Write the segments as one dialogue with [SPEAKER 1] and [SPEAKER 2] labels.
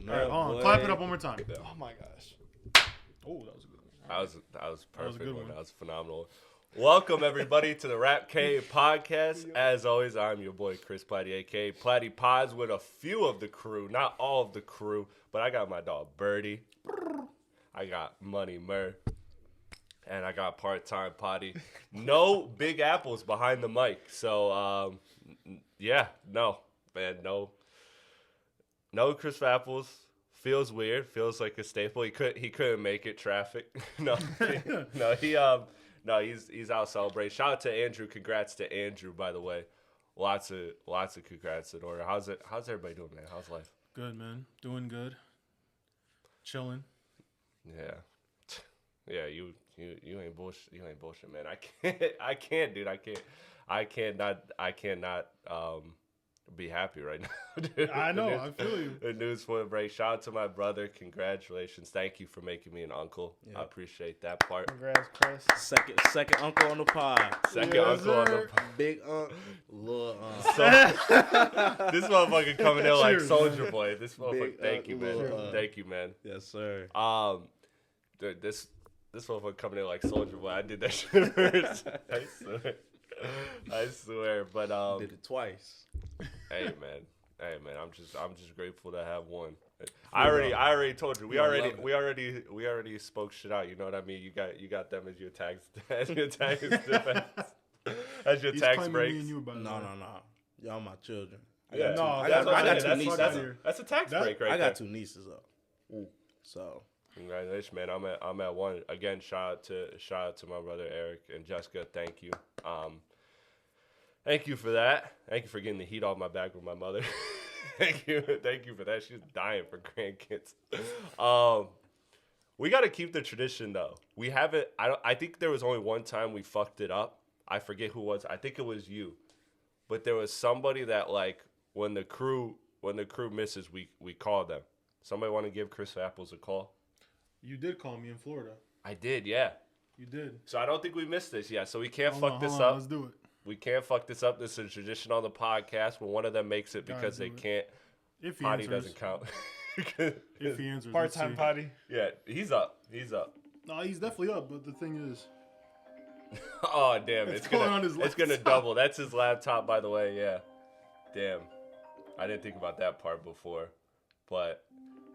[SPEAKER 1] All right, hold on. Clap it up one more time.
[SPEAKER 2] Oh my gosh.
[SPEAKER 1] Oh, that was a good one.
[SPEAKER 3] That was perfect.
[SPEAKER 1] That was a good one.
[SPEAKER 3] That was phenomenal. Welcome everybody to the Rap Cave podcast. As always, I'm your boy Chris Platte, aka Platte Pods, with a few of the crew, not all of the crew, but I got my dog Birdie, I got Money Murr, and I got part-time Potty. No Big Apples behind the mic, so no Chris Apples. Feels weird. Feels like a staple. He couldn't make it. Traffic. He's out celebrating. Shout out to Andrew. Congrats to Andrew, by the way. Lots of congrats in order. How's everybody doing, man? How's life?
[SPEAKER 1] Good, man. Doing good. Chilling.
[SPEAKER 3] Yeah. You ain't bullshit. You ain't bullshit, man. I can't, dude. I cannot be happy right now. Dude.
[SPEAKER 1] I know. I feel you.
[SPEAKER 3] The news for the break. Shout out to my brother. Congratulations. Thank you for making me an uncle. Yeah. I appreciate that part.
[SPEAKER 2] Congrats, Chris.
[SPEAKER 4] Second uncle on the pod.
[SPEAKER 3] Second uncle on the pod.
[SPEAKER 4] Big uncle, little uncle.
[SPEAKER 3] This motherfucker coming in like Soldier Boy. This motherfucker. Thank you, man. Thank you, man.
[SPEAKER 4] Yes, sir.
[SPEAKER 3] Dude, this motherfucker coming in like Soldier Boy. I did that shit first. I swear. But
[SPEAKER 4] did it twice.
[SPEAKER 3] Hey man, I'm just grateful to have one. I already told you. We already spoke shit out. You know what I mean? You got them as your tax defense. As your
[SPEAKER 1] He's
[SPEAKER 3] tax breaks.
[SPEAKER 4] No. Y'all my children. I
[SPEAKER 3] Yeah.
[SPEAKER 4] got two nieces.
[SPEAKER 3] That's a tax break right there.
[SPEAKER 4] I got two nieces though. So
[SPEAKER 3] congratulations, man. I'm at one again. Shout out to my brother Eric and Jessica. Thank you. Thank you for that. Thank you for getting the heat off my back with my mother. Thank you for that. She's dying for grandkids. We got to keep the tradition though. We haven't. I think there was only one time we fucked it up. I forget who it was. I think it was you. But there was somebody that like when the crew misses, we call them. Somebody want to give Chris Apples a call?
[SPEAKER 1] You did call me in Florida.
[SPEAKER 3] I did, yeah.
[SPEAKER 1] You did.
[SPEAKER 3] So I don't think we missed this yet. So we can't fuck this
[SPEAKER 1] on,
[SPEAKER 3] up.
[SPEAKER 1] Let's do it.
[SPEAKER 3] We can't fuck this up. This is a tradition on the podcast when one of them makes it because they can't.
[SPEAKER 1] If he
[SPEAKER 3] Potty
[SPEAKER 1] answers.
[SPEAKER 3] doesn't count.
[SPEAKER 1] If he answers.
[SPEAKER 2] Part-time Potty.
[SPEAKER 3] Yeah, he's up.
[SPEAKER 1] No, he's definitely up, but the thing is.
[SPEAKER 3] Oh, damn. It's gonna double. That's his laptop, by the way, yeah. Damn. I didn't think about that part before. But,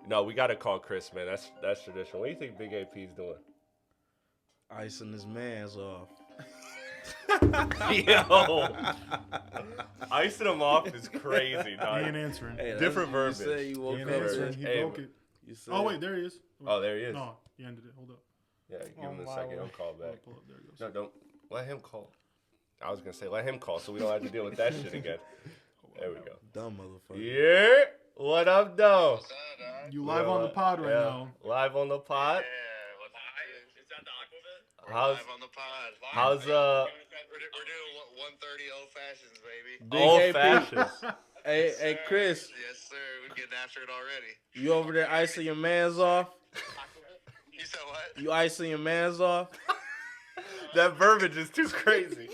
[SPEAKER 3] no, we got to call Chris, man. That's tradition. What do you think Big AP's doing?
[SPEAKER 4] Icing his man's off.
[SPEAKER 3] Yo, icing him off is crazy, dog.
[SPEAKER 1] He ain't answering.
[SPEAKER 4] Hey,
[SPEAKER 3] different verbiage.
[SPEAKER 4] You say you woke
[SPEAKER 1] He ain't
[SPEAKER 4] up.
[SPEAKER 1] answering. He broke it. Oh, wait, there he is.
[SPEAKER 3] Oh, there he is.
[SPEAKER 1] No, he ended it. Hold up.
[SPEAKER 3] Yeah, give him a second. He'll call back.
[SPEAKER 1] Pull up. There it goes.
[SPEAKER 3] No, don't. Let him call. I was going to say, let him call so we don't have to deal with that shit again. There we go.
[SPEAKER 4] Dumb motherfucker.
[SPEAKER 3] Yeah. What up, though?
[SPEAKER 1] You live on the pod right now.
[SPEAKER 3] Live on the pod.
[SPEAKER 5] Is that the Aquavit?
[SPEAKER 3] How's
[SPEAKER 5] Live on the pod.
[SPEAKER 3] how's
[SPEAKER 5] We're doing 130 old fashions, baby.
[SPEAKER 3] old
[SPEAKER 4] Big AP.
[SPEAKER 3] fashions?
[SPEAKER 4] Hey, Chris.
[SPEAKER 5] Yes, sir. We're getting after it already.
[SPEAKER 4] You over there icing your man's off?
[SPEAKER 5] You said what?
[SPEAKER 4] You icing your man's off?
[SPEAKER 3] That verbiage is too crazy.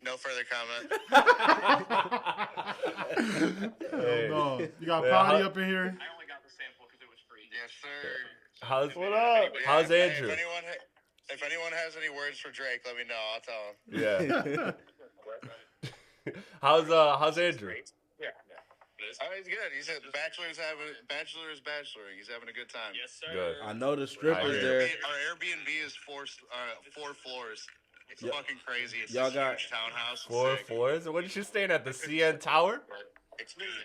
[SPEAKER 5] No further comment.
[SPEAKER 3] Hey.
[SPEAKER 1] No, you got
[SPEAKER 3] Yeah,
[SPEAKER 1] Potty up in here.
[SPEAKER 5] I only got the sample because it was free. Yes, sir.
[SPEAKER 3] How's
[SPEAKER 5] Yeah,
[SPEAKER 3] How's
[SPEAKER 5] hey,
[SPEAKER 3] Andrew?
[SPEAKER 5] If anyone has any words for Drake, let me know. I'll tell him.
[SPEAKER 3] Yeah. How's Andrew?
[SPEAKER 5] Oh, he's good. He said bachelor is bacheloring. He's having a good time.
[SPEAKER 6] Yes, sir.
[SPEAKER 3] Good.
[SPEAKER 4] I know the
[SPEAKER 3] I
[SPEAKER 4] strippers
[SPEAKER 3] hear
[SPEAKER 4] there.
[SPEAKER 5] Our Airbnb is four floors. It's fucking crazy. It's
[SPEAKER 4] Y'all
[SPEAKER 5] this
[SPEAKER 4] got
[SPEAKER 5] huge townhouse.
[SPEAKER 3] Four
[SPEAKER 5] Sick.
[SPEAKER 3] floors? What did you staying at? The CN Tower?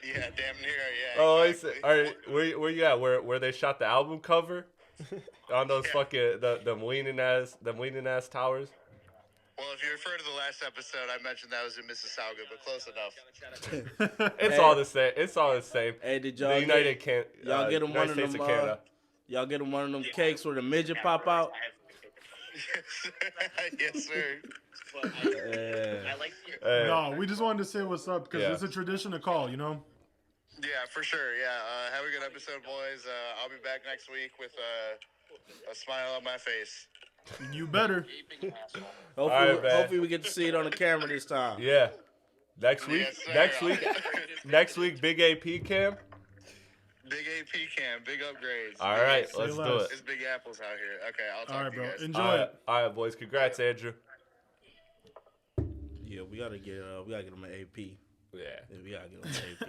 [SPEAKER 5] Yeah, damn near. Yeah.
[SPEAKER 3] Oh,
[SPEAKER 5] exactly.
[SPEAKER 3] all right. Where you at? Where they shot the album cover? On those fucking them leaning ass towers.
[SPEAKER 5] Well, if you refer to the last episode, I mentioned that was in Mississauga, but close enough.
[SPEAKER 3] It's all the same. It's all the same.
[SPEAKER 4] Hey, did y'all
[SPEAKER 3] The United can
[SPEAKER 4] y'all get them one
[SPEAKER 3] United
[SPEAKER 4] of
[SPEAKER 3] States
[SPEAKER 4] them?
[SPEAKER 3] of Canada.
[SPEAKER 4] Y'all get them one of them cakes where the midget pop out?
[SPEAKER 5] Yes, sir.
[SPEAKER 4] Yeah.
[SPEAKER 6] I like
[SPEAKER 3] Hey.
[SPEAKER 1] No, we just wanted to say what's up because
[SPEAKER 3] Yeah.
[SPEAKER 1] it's a tradition to call, you know?
[SPEAKER 5] Yeah, for sure. Yeah, have a good episode, boys. I'll be back next week with a smile on my face.
[SPEAKER 1] You better.
[SPEAKER 4] Hopefully we get to see it on the camera this time.
[SPEAKER 3] Yeah. Next week.
[SPEAKER 5] Yes, sir.
[SPEAKER 3] Next week, Big AP cam.
[SPEAKER 5] Big AP cam, big upgrades.
[SPEAKER 3] All
[SPEAKER 5] Big
[SPEAKER 3] right,
[SPEAKER 5] Apes.
[SPEAKER 3] let's do
[SPEAKER 1] less.
[SPEAKER 3] it.
[SPEAKER 5] It's big apples out here. Okay, I'll talk
[SPEAKER 1] All right,
[SPEAKER 5] to you
[SPEAKER 1] bro.
[SPEAKER 5] guys.
[SPEAKER 1] Enjoy it.
[SPEAKER 3] All right, boys. Congrats, Andrew.
[SPEAKER 4] Yeah, we gotta get him an AP.
[SPEAKER 3] Yeah.
[SPEAKER 4] We gotta get him an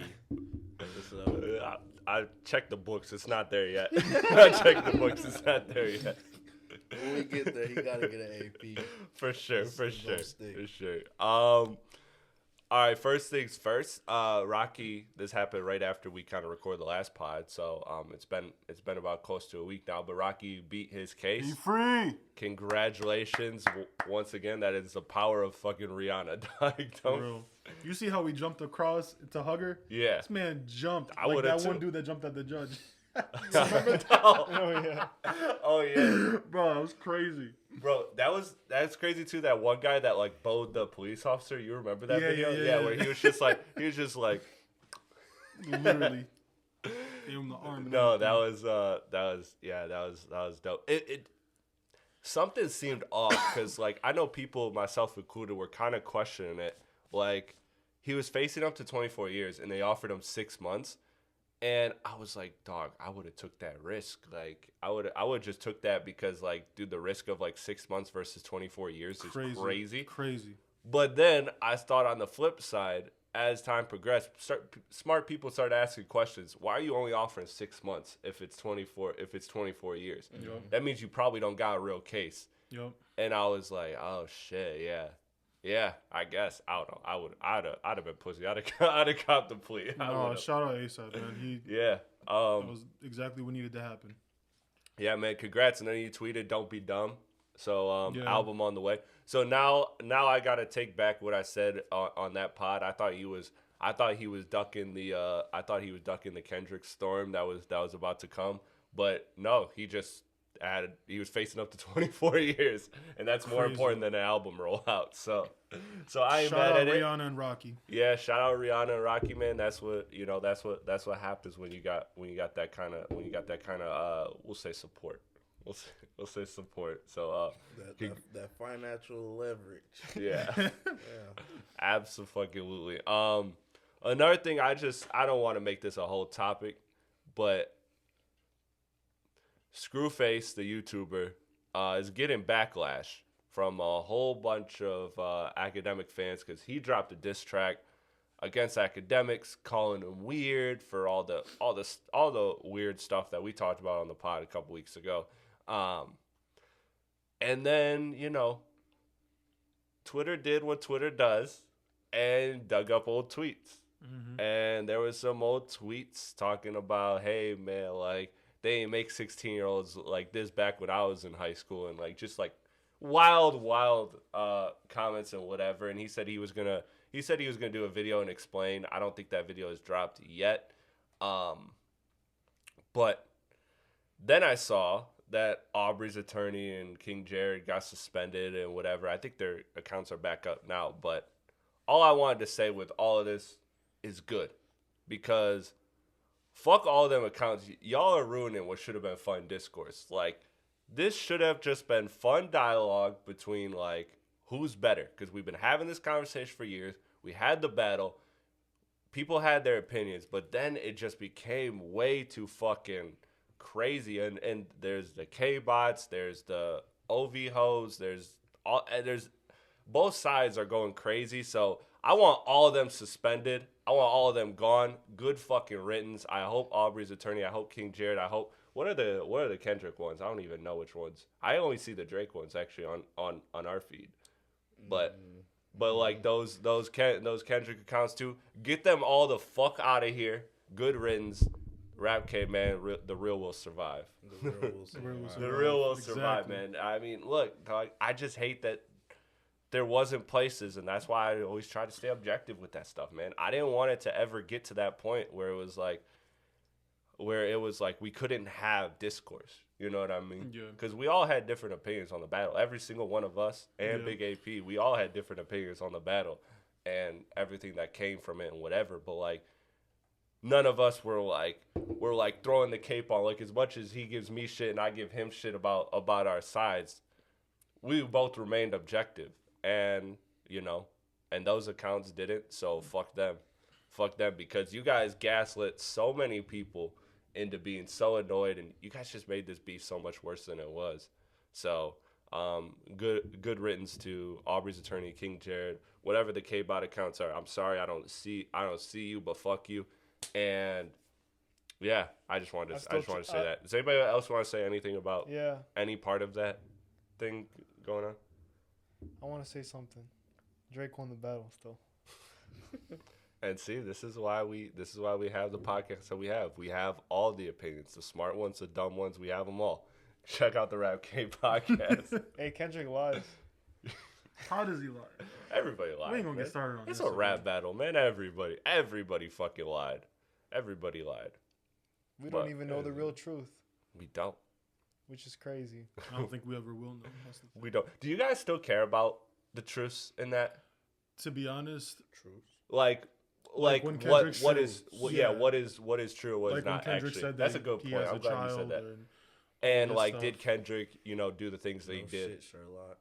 [SPEAKER 4] AP.
[SPEAKER 3] I checked the books. It's not there yet. I checked the books. It's not there yet.
[SPEAKER 4] When we get there, he gotta get an AP.
[SPEAKER 3] For sure.
[SPEAKER 4] It's
[SPEAKER 3] For
[SPEAKER 4] gonna
[SPEAKER 3] sure.
[SPEAKER 4] stick.
[SPEAKER 3] For sure. All right, first things first. Rocky, this happened right after we kind of recorded the last pod, so it's been about close to a week now. But Rocky beat his case.
[SPEAKER 1] Be free.
[SPEAKER 3] Congratulations once again. That is the power of fucking Rihanna. Dog.
[SPEAKER 1] Bro. You see how we jumped across to hug her?
[SPEAKER 3] Yeah.
[SPEAKER 1] This man jumped.
[SPEAKER 3] I
[SPEAKER 1] like
[SPEAKER 3] would've
[SPEAKER 1] that one
[SPEAKER 3] too.
[SPEAKER 1] dude that jumped at the judge.
[SPEAKER 3] oh,
[SPEAKER 1] Oh yeah.
[SPEAKER 3] oh yeah,
[SPEAKER 1] Bro, that was crazy.
[SPEAKER 3] bro. That's crazy too. That one guy that like bowed the police officer. You remember that
[SPEAKER 1] Yeah,
[SPEAKER 3] video?
[SPEAKER 1] yeah.
[SPEAKER 3] Where he was just like
[SPEAKER 1] Literally. Gave him the arm. and
[SPEAKER 3] No,
[SPEAKER 1] everything.
[SPEAKER 3] that was dope. It something seemed off because like I know people, myself included, were kind of questioning it. Like he was facing up to 24 years, and they offered him 6 months, and I was like, dog, I would have took that risk. Like I would just took that because like, dude, the risk of like 6 months versus 24 years is crazy.
[SPEAKER 1] Crazy.
[SPEAKER 3] But then I thought on the flip side, as time progressed, smart people started asking questions. Why are you only offering 6 months if it's 24 years?
[SPEAKER 1] Yup.
[SPEAKER 3] That means you probably don't got a real case.
[SPEAKER 1] Yup.
[SPEAKER 3] And I was like, oh shit, yeah. I guess I don't know. I'd have been pussy. I'd have copped the plea.
[SPEAKER 1] No, shout out ASAP, man.
[SPEAKER 3] Yeah.
[SPEAKER 1] That was exactly what needed to happen.
[SPEAKER 3] Yeah, man. Congrats. And then you tweeted, "Don't be dumb." So
[SPEAKER 1] Yeah.
[SPEAKER 3] album on the way. So now I gotta take back what I said on that pod. I thought he was ducking the Kendrick storm that was about to come. But no, he was facing up to 24 years, and that's more
[SPEAKER 1] Crazy.
[SPEAKER 3] important than an album rollout. So I ain't
[SPEAKER 1] Shout
[SPEAKER 3] mad
[SPEAKER 1] out
[SPEAKER 3] at it.
[SPEAKER 1] Rihanna and Rocky.
[SPEAKER 3] Yeah, shout out Rihanna and Rocky, man. That's what happens when you got that kind of we'll say support. We'll say support. So
[SPEAKER 4] That financial leverage.
[SPEAKER 3] yeah.
[SPEAKER 4] Yeah.
[SPEAKER 3] Absolutely. Another thing, I don't want to make this a whole topic, but Screwface, the YouTuber, is getting backlash from a whole bunch of academic fans because he dropped a diss track against academics, calling them weird for all the weird stuff that we talked about on the pod a couple weeks ago. And then, Twitter did what Twitter does and dug up old tweets.
[SPEAKER 1] Mm-hmm.
[SPEAKER 3] And there was some old tweets talking about, hey, man, like, they ain't make 16-year-olds like this back when I was in high school, and like just like wild comments and whatever. And he said he was gonna do a video and explain. I don't think that video has dropped yet. But then I saw that Aubrey's attorney and King Jared got suspended and whatever. I think their accounts are back up now. But all I wanted to say with all of this is good, because fuck all them accounts. Y'all are ruining what should have been fun discourse. Like, this should have just been fun dialogue between, like, who's better. Because we've been having this conversation for years. We had the battle. People had their opinions. But then it just became way too fucking crazy. And there's the K-bots. There's the OV hoes. There's both sides are going crazy. So I want all of them suspended. I want all of them gone. Good fucking riddance. I hope Aubrey's attorney. I hope King Jared. I hope what are the Kendrick ones? I don't even know which ones. I only see the Drake ones actually on our feed. But like those Kendrick accounts too. Get them all the fuck out of here. Good riddance. Rap K, man. The real will survive.
[SPEAKER 4] The real will survive.
[SPEAKER 3] The real will survive,
[SPEAKER 1] Exactly.
[SPEAKER 3] man. I mean, look, dog, I just hate that there wasn't places, and that's why I always try to stay objective with that stuff, man. I didn't want it to ever get to that point where it was like we couldn't have discourse. You know what I mean?
[SPEAKER 1] Yeah.
[SPEAKER 3] Because we all had different opinions on the battle. Every single one of us and
[SPEAKER 1] Yeah.
[SPEAKER 3] Big AP, we all had different opinions on the battle and everything that came from it and whatever. But like, none of us were throwing the cape on. Like, as much as he gives me shit and I give him shit about our sides, we both remained objective. And, and those accounts didn't, so fuck them, because you guys gaslit so many people into being so annoyed, and you guys just made this beef so much worse than it was. So, good riddance to Aubrey's attorney, King Jared. Whatever the K-bot accounts are, I'm sorry, I don't see you, but fuck you. And yeah, I just wanted to say that. Does anybody else want to say anything about any part of that thing going on?
[SPEAKER 2] I want to say something. Drake won the battle still.
[SPEAKER 3] And see, this is why we have the podcast that we have. We have all the opinions, the smart ones, the dumb ones. We have them all. Check out the Rap K podcast.
[SPEAKER 2] Hey, Kendrick lies.
[SPEAKER 1] How does he lie?
[SPEAKER 3] Everybody lied.
[SPEAKER 1] We ain't gonna get started on this.
[SPEAKER 3] It's a rap battle, man. Everybody fucking lied. Everybody lied.
[SPEAKER 2] We don't even know the real truth.
[SPEAKER 3] We don't.
[SPEAKER 2] Which is crazy.
[SPEAKER 1] I don't think we ever will know.
[SPEAKER 3] We don't. Do you guys still care about the truths in that?
[SPEAKER 1] To be honest,
[SPEAKER 3] truths. Like
[SPEAKER 1] when
[SPEAKER 3] what
[SPEAKER 1] said,
[SPEAKER 3] is what is true, what is not actually.
[SPEAKER 1] Said
[SPEAKER 3] that's a good point. I'm glad you said that. And like, did Kendrick, do the things that he did?
[SPEAKER 4] Shit, Sherlock.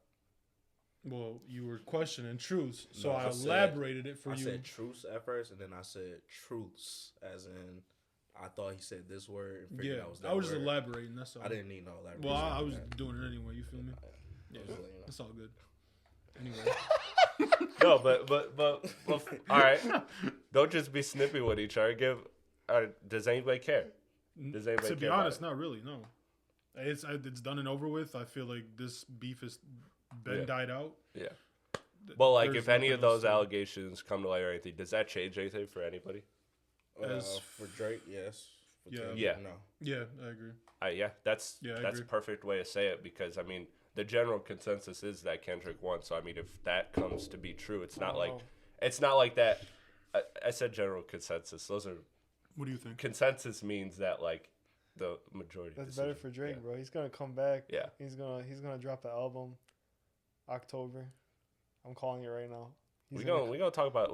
[SPEAKER 1] Well, you were questioning truths, so I elaborated it for you.
[SPEAKER 4] I said truths at first, and then I said truths, as in I thought he said this word. And figured that was that
[SPEAKER 1] I was just
[SPEAKER 4] word.
[SPEAKER 1] elaborating. That's all.
[SPEAKER 4] I didn't need no elaboration.
[SPEAKER 1] Well, I was doing it anyway. You feel me? Yeah, that's all good. Anyway.
[SPEAKER 3] No, but all right. Don't just be snippy with each other. Does anybody care? Does anybody care?
[SPEAKER 1] To be honest, not really. No, it's done and over with. I feel like this beef has been died out.
[SPEAKER 3] Yeah. But like, if any of those allegations come to light or anything, does that change anything for anybody?
[SPEAKER 4] For Drake, yes. For
[SPEAKER 3] Kendrick,
[SPEAKER 4] no.
[SPEAKER 1] Yeah, I agree.
[SPEAKER 3] That's a perfect way to say it, because I mean, the general consensus is that Kendrick won. So I mean, if that comes to be true, it's not like that. I said general consensus. Those are.
[SPEAKER 1] What do you think?
[SPEAKER 3] Consensus means that like the majority.
[SPEAKER 2] That's better for Drake, bro. He's gonna come back.
[SPEAKER 3] Yeah.
[SPEAKER 2] He's gonna drop an album. October. I'm calling it right now.
[SPEAKER 3] We gonna talk about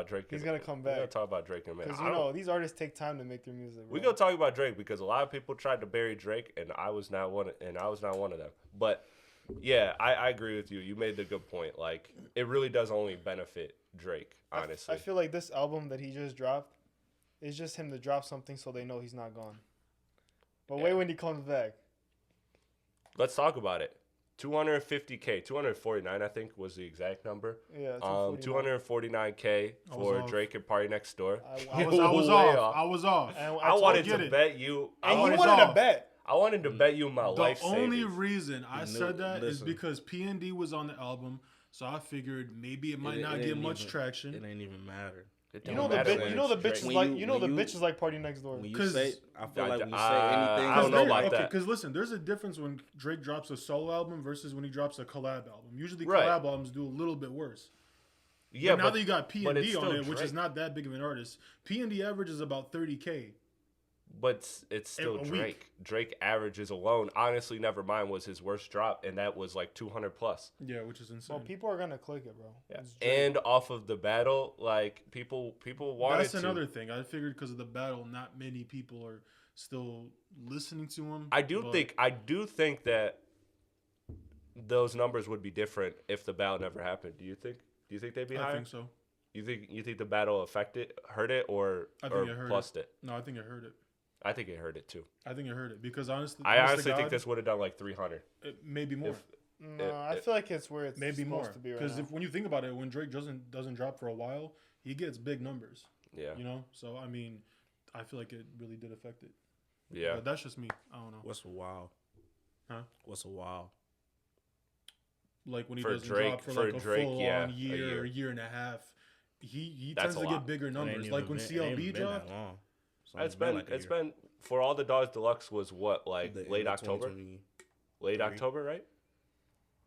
[SPEAKER 3] Drake.
[SPEAKER 2] He's gonna come back.
[SPEAKER 3] We gonna talk about Drake in a minute.
[SPEAKER 2] Because these artists take time to make their music. Bro.
[SPEAKER 3] We gonna talk about Drake because a lot of people tried to bury Drake, and I was not one of them. But yeah, I agree with you. You made the good point. Like, it really does only benefit Drake, honestly.
[SPEAKER 2] I feel like this album that he just dropped is just him to drop something so they know he's not gone. But wait when he comes back.
[SPEAKER 3] Let's talk about it. 250K, 249, I think was the exact number.
[SPEAKER 2] Yeah,
[SPEAKER 3] 249K for Drake and Party Next Door.
[SPEAKER 1] I was off.
[SPEAKER 3] And I wanted to bet you.
[SPEAKER 2] And you wanted to bet.
[SPEAKER 3] I wanted to bet you my life savings.
[SPEAKER 1] The only reason I said that is because P&D was on the album, so I figured maybe it might not get much traction.
[SPEAKER 4] It ain't even matter.
[SPEAKER 2] The bitch is like Party Next Door.
[SPEAKER 4] When you say, I feel like when you say anything,
[SPEAKER 3] I don't know about that.
[SPEAKER 1] Because listen, there's a difference when Drake drops a solo album versus when he drops a collab album. Usually collab albums do a little bit worse. Yeah, but now that you got P&D on it, which is not that big of an artist, P&D average is about 30K.
[SPEAKER 3] But it's still Drake. Drake averages alone. Honestly, Nevermind was his worst drop, and that was like 200 plus.
[SPEAKER 1] Yeah, which is insane.
[SPEAKER 2] Well, people are gonna click it, bro.
[SPEAKER 3] Yeah. And off of the battle, like people wanted.
[SPEAKER 1] That's another thing. I figured because of the battle, not many people are still listening to him.
[SPEAKER 3] I do think that those numbers would be different if the battle never happened. Do you think they'd be higher?
[SPEAKER 1] I think so.
[SPEAKER 3] You think the battle hurt it, or plussed it?
[SPEAKER 1] No, I think it hurt it.
[SPEAKER 3] I think it hurt it too.
[SPEAKER 1] I think it hurt it because honestly,
[SPEAKER 3] I think this would have done like 300.
[SPEAKER 1] Maybe more.
[SPEAKER 2] I feel like it's where it's
[SPEAKER 1] maybe
[SPEAKER 2] supposed
[SPEAKER 1] more
[SPEAKER 2] to be right
[SPEAKER 1] because
[SPEAKER 2] now.
[SPEAKER 1] when you think about it, when Drake doesn't drop for a while, he gets big numbers.
[SPEAKER 3] Yeah.
[SPEAKER 1] So I mean, I feel like it really did affect it.
[SPEAKER 3] Yeah.
[SPEAKER 1] But that's just me. I don't know.
[SPEAKER 4] What's a while?
[SPEAKER 1] Huh?
[SPEAKER 4] What's a while?
[SPEAKER 1] Like when he
[SPEAKER 3] for
[SPEAKER 1] doesn't
[SPEAKER 3] Drake,
[SPEAKER 1] drop for like a full on year or year and a half, he tends to get bigger numbers. Like when CLB dropped.
[SPEAKER 3] It's been For All the Dogs Deluxe was what, like late October? Late October, right?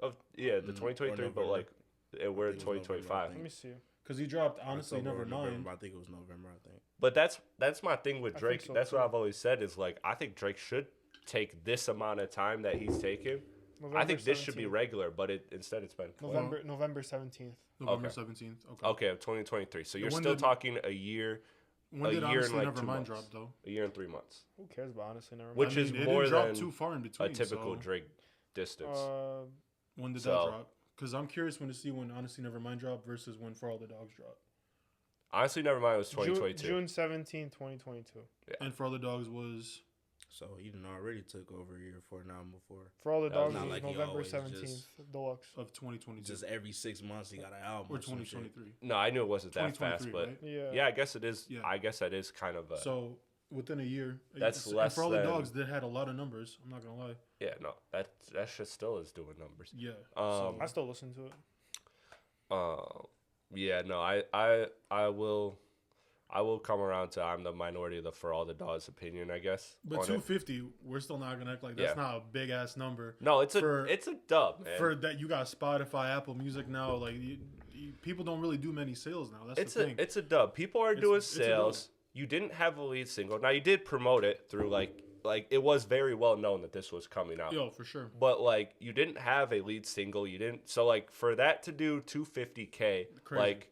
[SPEAKER 3] The 2023, but like we're in 2025.
[SPEAKER 2] Let me see.
[SPEAKER 1] Because he dropped honestly number 9.
[SPEAKER 4] I think it was November. I think.
[SPEAKER 3] But that's my thing with Drake.
[SPEAKER 2] So
[SPEAKER 3] that's what I've always said is like I think Drake should take this amount of time that he's taken.
[SPEAKER 2] November
[SPEAKER 3] I think this
[SPEAKER 2] 17th.
[SPEAKER 3] should be regular, but instead it's been
[SPEAKER 2] November 17th.
[SPEAKER 1] November 17th.
[SPEAKER 3] Okay, of 2023. So you're still talking a year.
[SPEAKER 1] When did Honestly
[SPEAKER 3] like
[SPEAKER 1] Nevermind drop though?
[SPEAKER 3] A year and 3 months.
[SPEAKER 2] Who cares about Honestly Nevermind?
[SPEAKER 3] Which is more than
[SPEAKER 1] too far in between,
[SPEAKER 3] a typical Drake distance.
[SPEAKER 1] When did that drop? Because I'm curious to see when Honestly Nevermind dropped versus when For All the Dogs dropped.
[SPEAKER 3] Honestly, never mind. It was 2022.
[SPEAKER 2] June 17, 2022.
[SPEAKER 3] Yeah.
[SPEAKER 1] And For All the Dogs was...
[SPEAKER 4] So he done already took over a year for an album before.
[SPEAKER 2] For All the Dogs
[SPEAKER 4] not
[SPEAKER 2] was
[SPEAKER 4] like he
[SPEAKER 2] November
[SPEAKER 4] always
[SPEAKER 2] 17th, deluxe.
[SPEAKER 1] Of 2022.
[SPEAKER 4] Just every 6 months he got an album.
[SPEAKER 1] Or 2023.
[SPEAKER 3] No, I knew it wasn't that fast, but
[SPEAKER 1] right?
[SPEAKER 3] yeah, I guess it is.
[SPEAKER 1] Yeah.
[SPEAKER 3] I guess that is kind of a...
[SPEAKER 1] So within a year,
[SPEAKER 3] That's
[SPEAKER 1] and
[SPEAKER 3] less
[SPEAKER 1] For All
[SPEAKER 3] than...
[SPEAKER 1] the Dogs, they had a lot of numbers. I'm not gonna lie.
[SPEAKER 3] Yeah, no, that shit still is doing numbers.
[SPEAKER 1] Yeah.
[SPEAKER 2] I still listen to it.
[SPEAKER 3] Yeah, no, I will come around to I'm the minority of the For All the Dogs opinion, I guess.
[SPEAKER 1] But 250, we're still not gonna act like that's not a big ass number.
[SPEAKER 3] No, it's a dub, man.
[SPEAKER 1] For that, you got Spotify, Apple Music now. Like people don't really do many sales now. That's the thing.
[SPEAKER 3] It's a dub. People are doing sales. You didn't have a lead single. Now you did promote it through like it was very well known that this was coming out.
[SPEAKER 1] Yo, for sure.
[SPEAKER 3] But like you didn't have a lead single. You didn't. So like for that to do 250K, like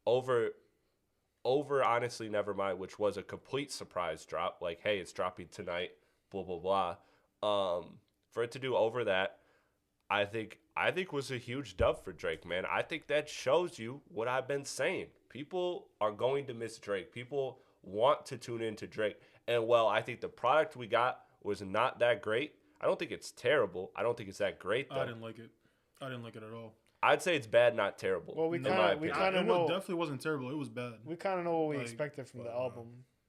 [SPEAKER 3] over honestly Nevermind, which was a complete surprise drop. Like, hey, it's dropping tonight. Blah blah blah. For it to do over that, I think was a huge dub for Drake, man. I think that shows you what I've been saying. People are going to miss Drake. People want to tune into Drake. And well, I think the product we got was not that great. I don't think it's terrible. I don't think it's that great though.
[SPEAKER 1] I didn't like it. I didn't like it at all.
[SPEAKER 3] I'd say it's bad, not terrible.
[SPEAKER 2] Well, we kind of know.
[SPEAKER 1] It definitely wasn't terrible. It was bad.
[SPEAKER 2] We kind of know what we expected from the album.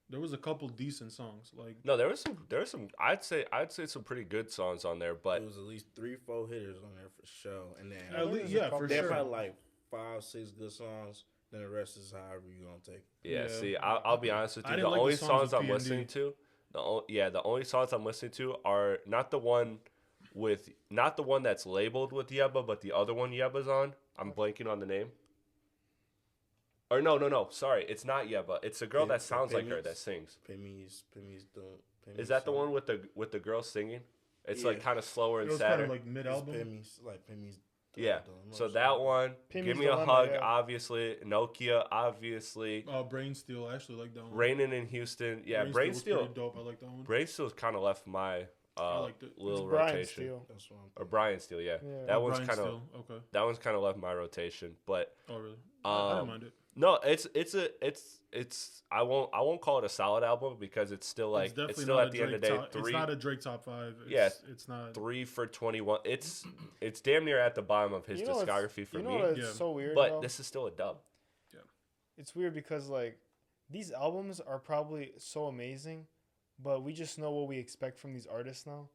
[SPEAKER 1] There was a couple decent songs. Like
[SPEAKER 3] no, there was some. I'd say some pretty good songs on there, but
[SPEAKER 4] it was at least 3-4 hitters on there for sure. And then
[SPEAKER 1] for
[SPEAKER 4] they
[SPEAKER 1] sure.
[SPEAKER 4] had like 5-6 good songs. Then the rest is however you gonna take it.
[SPEAKER 3] Yeah. See, I'll be honest with you. The only songs I'm listening to, the only songs I'm listening to are not the one that's labeled with Yebba, but the other one Yebba's on. I'm blanking on the name. Or no. Sorry, it's not Yebba. It's a girl that sounds like her that sings. Is that the one with the girl singing? It's like kind of slower and sadder.
[SPEAKER 1] Kind of like mid album.
[SPEAKER 3] Yeah. So that one, Give Me a Hug, obviously. Nokia, obviously.
[SPEAKER 1] Brain Steel, I actually like that one.
[SPEAKER 3] Raining in Houston. Yeah, Brain Steel.
[SPEAKER 1] Dope. I like that one.
[SPEAKER 3] Brain Steel's kind of left my little
[SPEAKER 2] Brian
[SPEAKER 3] rotation.
[SPEAKER 2] Steele.
[SPEAKER 3] Or Brian Steele, yeah. That one's kind of
[SPEAKER 1] okay.
[SPEAKER 3] That one's kind of left my rotation, but
[SPEAKER 1] oh really? I don't mind it.
[SPEAKER 3] No, it's I won't call it a solid album because it's still like it's still at the end of the day
[SPEAKER 1] it's not a Drake top 5. It's not
[SPEAKER 3] 3 for 21. It's damn near at the bottom of his discography for me.
[SPEAKER 2] It's so weird,
[SPEAKER 3] but this is still a dub.
[SPEAKER 1] Yeah,
[SPEAKER 2] it's weird because like these albums are probably so amazing, but we just know what we expect from these artists now.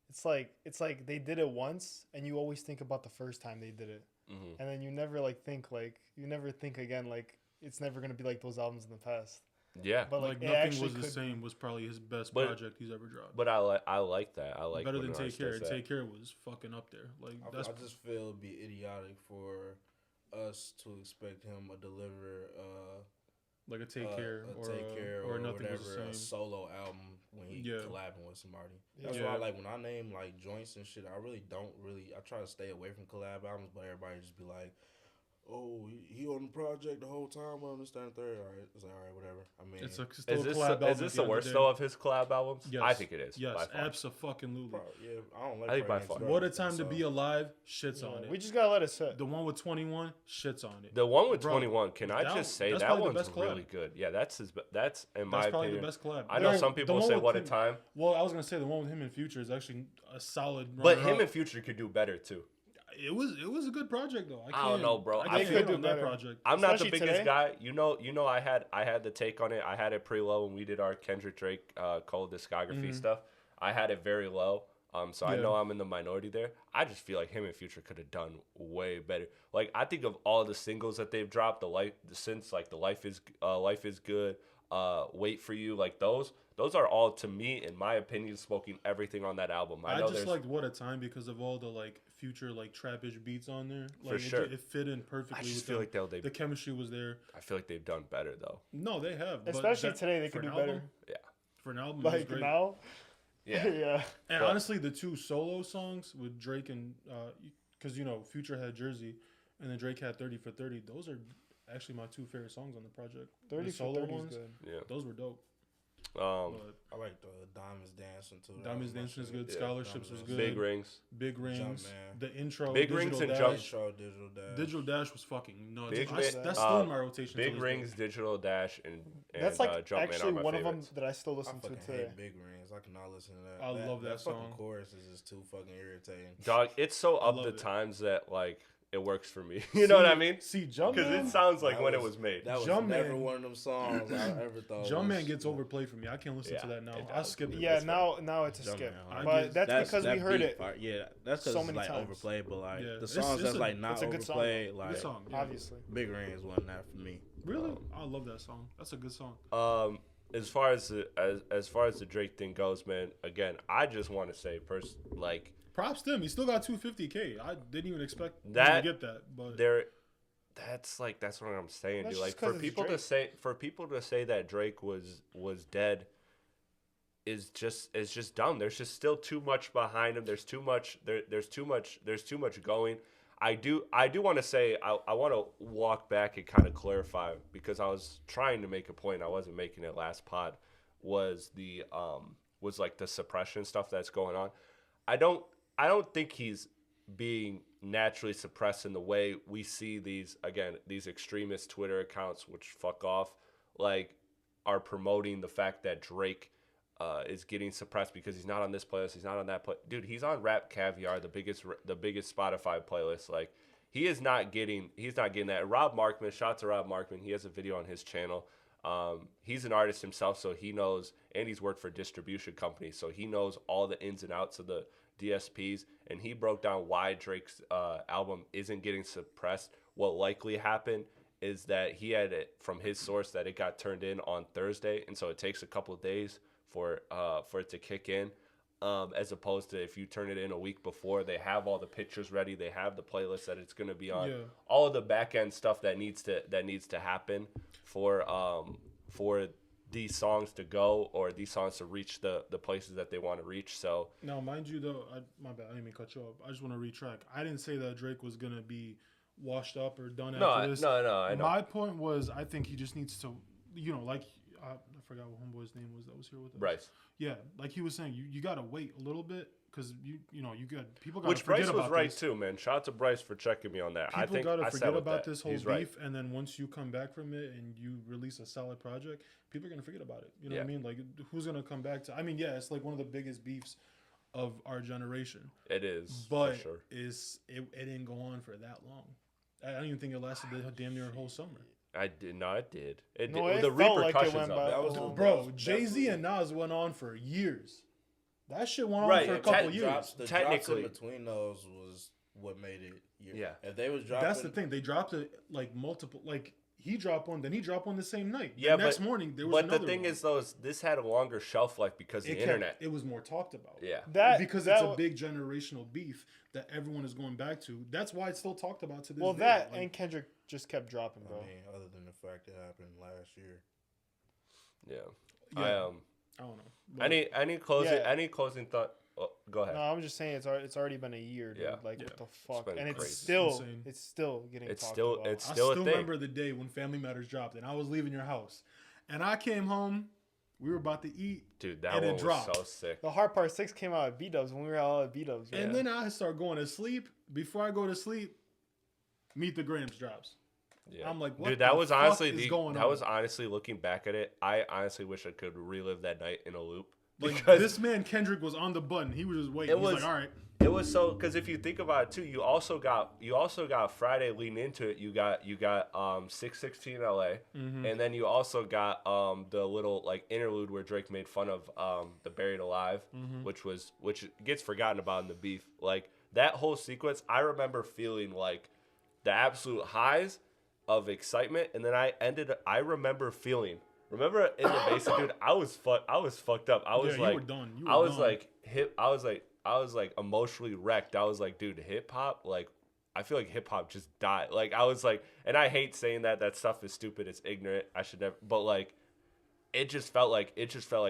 [SPEAKER 2] It's like they did it once, and you always think about the first time they did it, and then you never think again like it's never gonna be like those albums in the past.
[SPEAKER 3] Yeah,
[SPEAKER 1] but like Nothing Was the Same was probably his best project he's ever dropped.
[SPEAKER 3] But I like that. I like
[SPEAKER 1] better than Take Care. Take Care was fucking up there. Like
[SPEAKER 4] I just feel it'd be idiotic for us to expect him to deliver
[SPEAKER 1] like a Take Care or Nothing
[SPEAKER 4] whatever,
[SPEAKER 1] Was the Same
[SPEAKER 4] a solo album when he collabing with somebody. That's why like when I name like joints and shit, I try to stay away from collab albums, but everybody just be like, oh, he on the project the whole time. I understand third. All right, it's like, all right, whatever. I mean,
[SPEAKER 3] is this the worst though of his collab albums?
[SPEAKER 1] Yes.
[SPEAKER 3] I think it is.
[SPEAKER 1] Yes, absolutely.
[SPEAKER 4] Yeah, I don't like.
[SPEAKER 3] I think by far.
[SPEAKER 1] What a Time to Be Alive shits on it.
[SPEAKER 2] We just gotta let it sit.
[SPEAKER 1] The one with 21 shits on it.
[SPEAKER 3] The one with 21. Can I just say that one's really good? Yeah, that's in my opinion. That's probably the best collab. I know some people say What a Time.
[SPEAKER 1] Well, I was gonna say the one with him and Future is actually a solid.
[SPEAKER 3] But him and Future could do better too.
[SPEAKER 1] It was a good project though.
[SPEAKER 3] I don't know, bro.
[SPEAKER 1] I can't do that project.
[SPEAKER 3] I'm not the biggest guy. You know. I had the take on it. I had it pretty low when we did our Kendrick Drake Cole discography stuff. I had it very low. So I know I'm in the minority there. I just feel like him and Future could have done way better. Like I think of all the singles that they've dropped, the Life is Good, Wait for You, like those are all, to me, in my opinion, smoking everything on that album.
[SPEAKER 1] I just liked What a Time because of all the like Future like trap-ish beats on there. Like,
[SPEAKER 3] for sure,
[SPEAKER 1] it fit in perfectly.
[SPEAKER 3] I just feel like the
[SPEAKER 1] chemistry was there.
[SPEAKER 3] I feel like they've done better though.
[SPEAKER 1] No, they have.
[SPEAKER 2] Especially today, they could do better.
[SPEAKER 3] Yeah,
[SPEAKER 1] for an album,
[SPEAKER 2] like
[SPEAKER 1] great.
[SPEAKER 2] Now.
[SPEAKER 3] Yeah,
[SPEAKER 2] yeah.
[SPEAKER 1] And honestly, the two solo songs with Drake and because Future had Jersey, and then Drake had 30 for 30. Those are actually my two favorite songs on the project.
[SPEAKER 2] 30
[SPEAKER 1] the
[SPEAKER 2] for
[SPEAKER 1] solo
[SPEAKER 2] 30
[SPEAKER 1] ones,
[SPEAKER 2] is good.
[SPEAKER 3] Yeah,
[SPEAKER 1] those were dope.
[SPEAKER 4] I like the Diamonds Dancing too.
[SPEAKER 1] Diamonds Dancing is good.
[SPEAKER 3] Yeah.
[SPEAKER 1] Scholarships was good.
[SPEAKER 3] Big Rings.
[SPEAKER 1] Big Rings. The intro.
[SPEAKER 3] Big Rings and Jump.
[SPEAKER 4] Digital Dash.
[SPEAKER 1] Digital Dash was fucking nuts.
[SPEAKER 3] Big
[SPEAKER 1] That's still in my rotation.
[SPEAKER 3] Big Rings, Digital Dash, and
[SPEAKER 2] that's like
[SPEAKER 3] Jumpman
[SPEAKER 2] actually
[SPEAKER 3] are my
[SPEAKER 2] one
[SPEAKER 3] favorites.
[SPEAKER 2] of them that I still listen to today.
[SPEAKER 4] Big Rings. I cannot listen to that.
[SPEAKER 1] I love that song.
[SPEAKER 4] Fucking chorus is just too fucking irritating.
[SPEAKER 3] Dog, it's so up the times that like it works for me. You know what I mean?
[SPEAKER 1] See, Jumpman,
[SPEAKER 3] because it sounds like when it was made.
[SPEAKER 4] That was never one of them songs I ever thought.
[SPEAKER 1] Jumpman gets overplayed for me. I can't listen to that now. I skip it.
[SPEAKER 2] Yeah, now it's a skip. But that's because we heard it.
[SPEAKER 4] Yeah, that's because it's like
[SPEAKER 2] times.
[SPEAKER 4] overplayed. But like the songs that's like not overplayed, like
[SPEAKER 1] song,
[SPEAKER 2] obviously.
[SPEAKER 4] Big Rings wasn't that for me.
[SPEAKER 1] Really, I love that song. That's a good song.
[SPEAKER 3] As far as the Drake thing goes, man. Again, I just want to say first, like.
[SPEAKER 1] Props to him. He still got $250K. I didn't even expect him to get that. But
[SPEAKER 3] that's what I'm saying, dude. Like for people to say that Drake was dead is just dumb. There's just still too much behind him. There's too much going. I do want to say I want to walk back and kind of clarify because I was trying to make a point. I wasn't making it last pod. Was like the suppression stuff that's going on. I don't think he's being naturally suppressed in the way we see these extremist Twitter accounts, which fuck off, like are promoting the fact that Drake is getting suppressed because he's not on this playlist, he's not on that Dude, he's on Rap Caviar, the biggest Spotify playlist. Like he's not getting that. Rob Markman, shout out to Rob Markman. He has a video on his channel. He's an artist himself, so he knows, and he's worked for distribution companies, so he knows all the ins and outs of the DSPs, and he broke down why Drake's album isn't getting suppressed. What likely happened is that he had it from his source that it got turned in on Thursday, and so it takes a couple of days for it to kick in, as opposed to if you turn it in a week before. They have all the pictures ready, they have the playlist that it's going to be on, all of the back end stuff that needs to happen for these songs to go or these songs to reach the places that they want to reach. So
[SPEAKER 1] now, mind you, though, my bad, I didn't mean to cut you off. I just want to retract. I didn't say that Drake was gonna be washed up or done after this.
[SPEAKER 3] No, I know.
[SPEAKER 1] My point was, I think he just needs to, like, I forgot what homeboy's name was that was here with us.
[SPEAKER 3] Bryce.
[SPEAKER 1] Yeah, like he was saying, you gotta wait a little bit because you got people got.
[SPEAKER 3] Which Bryce was right too, man. Shout out to Bryce for checking me on that.
[SPEAKER 1] People gotta forget about this whole beef, and then once you come back from it and you release a solid project, people are gonna forget about it. You know what I mean? Like, who's gonna come back to? I mean, yeah, it's like one of the biggest beefs of our generation.
[SPEAKER 3] It is,
[SPEAKER 1] but
[SPEAKER 3] for sure.
[SPEAKER 1] It didn't go on for that long. I don't even think it lasted damn near a whole summer.
[SPEAKER 3] I did. No, it did. It
[SPEAKER 2] no,
[SPEAKER 3] did.
[SPEAKER 2] It
[SPEAKER 3] the
[SPEAKER 2] felt
[SPEAKER 3] repercussions
[SPEAKER 2] like it went
[SPEAKER 3] of it.
[SPEAKER 1] Bro, Jay-Z and Nas went on for years. That shit went on for a couple years.
[SPEAKER 4] The
[SPEAKER 3] technically,
[SPEAKER 4] drops in between those was what made it.
[SPEAKER 3] Yeah.
[SPEAKER 4] If they was dropping,
[SPEAKER 1] that's the thing. They dropped it like multiple. Like he dropped one, then he dropped one the same night.
[SPEAKER 3] Yeah,
[SPEAKER 1] the next morning there was another.
[SPEAKER 3] But the thing is, though, this had a longer shelf life because of the internet.
[SPEAKER 1] It was more talked about.
[SPEAKER 3] Yeah.
[SPEAKER 1] Because it's a big generational beef that everyone is going back to. That's why it's still talked about to this day.
[SPEAKER 2] Well, that and Kendrick just kept dropping, bro.
[SPEAKER 4] I mean, other than the fact it happened last year.
[SPEAKER 3] Yeah.
[SPEAKER 1] I don't know. But
[SPEAKER 3] any closing thought? Oh, go ahead.
[SPEAKER 2] No, I'm just saying it's already been a year, dude.
[SPEAKER 3] Yeah.
[SPEAKER 2] Like what the fuck? And
[SPEAKER 3] crazy.
[SPEAKER 2] it's still getting talked about.
[SPEAKER 3] It's
[SPEAKER 1] I
[SPEAKER 3] still
[SPEAKER 1] still remember the day when Family Matters dropped, and I was leaving your house, and I came home. We were about to eat,
[SPEAKER 3] dude. That one was so sick.
[SPEAKER 2] The Hard Part 6 came out at B-Dubs when we were all at B-Dubs. Yeah.
[SPEAKER 1] And then I start going to sleep. Before I go to sleep, Meet the Grams drops.
[SPEAKER 3] Yeah.
[SPEAKER 1] I'm like, what
[SPEAKER 3] dude, that
[SPEAKER 1] the
[SPEAKER 3] was
[SPEAKER 1] fuck
[SPEAKER 3] honestly
[SPEAKER 1] is going on?
[SPEAKER 3] was honestly looking back at it. I honestly wish I could relive that night in a loop.
[SPEAKER 1] Like
[SPEAKER 3] because
[SPEAKER 1] this man Kendrick was on the button. He was just waiting. He's like, all right.
[SPEAKER 3] It was so because if you think about it too, you also got Friday leading into it. You got 616 LA, and then you also got the little like interlude where Drake made fun of the Buried Alive, which gets forgotten about in the beef. Like that whole sequence, I remember feeling like the absolute highs of excitement, and then I remember feeling. Remember in the basement, dude, I was fucked up. I was like,
[SPEAKER 1] you were done.
[SPEAKER 3] I was like emotionally wrecked. I was like, dude, hip hop, like I feel like hip hop just died. Like I was like, and I hate saying that stuff is stupid, it's ignorant. I should never, but like it just felt like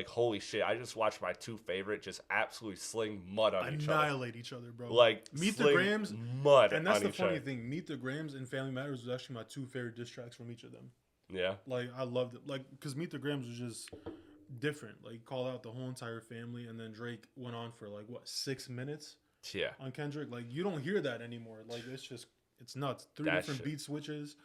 [SPEAKER 3] holy shit. I just watched my two favorite just absolutely sling mud on each other.
[SPEAKER 1] Annihilate each other, bro.
[SPEAKER 3] Like
[SPEAKER 1] Meet the Grams,
[SPEAKER 3] mud.
[SPEAKER 1] And that's
[SPEAKER 3] on
[SPEAKER 1] the
[SPEAKER 3] each
[SPEAKER 1] funny
[SPEAKER 3] other.
[SPEAKER 1] thing. Meet the Grams and Family Matters was actually my two favorite diss tracks from each of them.
[SPEAKER 3] Yeah.
[SPEAKER 1] Like I loved it. Like because Meet the Grams was just different. Like, he called out the whole entire family, and then Drake went on for, like, what, 6 minutes?
[SPEAKER 3] Yeah.
[SPEAKER 1] On Kendrick. Like, you don't hear that anymore. Like, it's nuts. 3 different beat switches.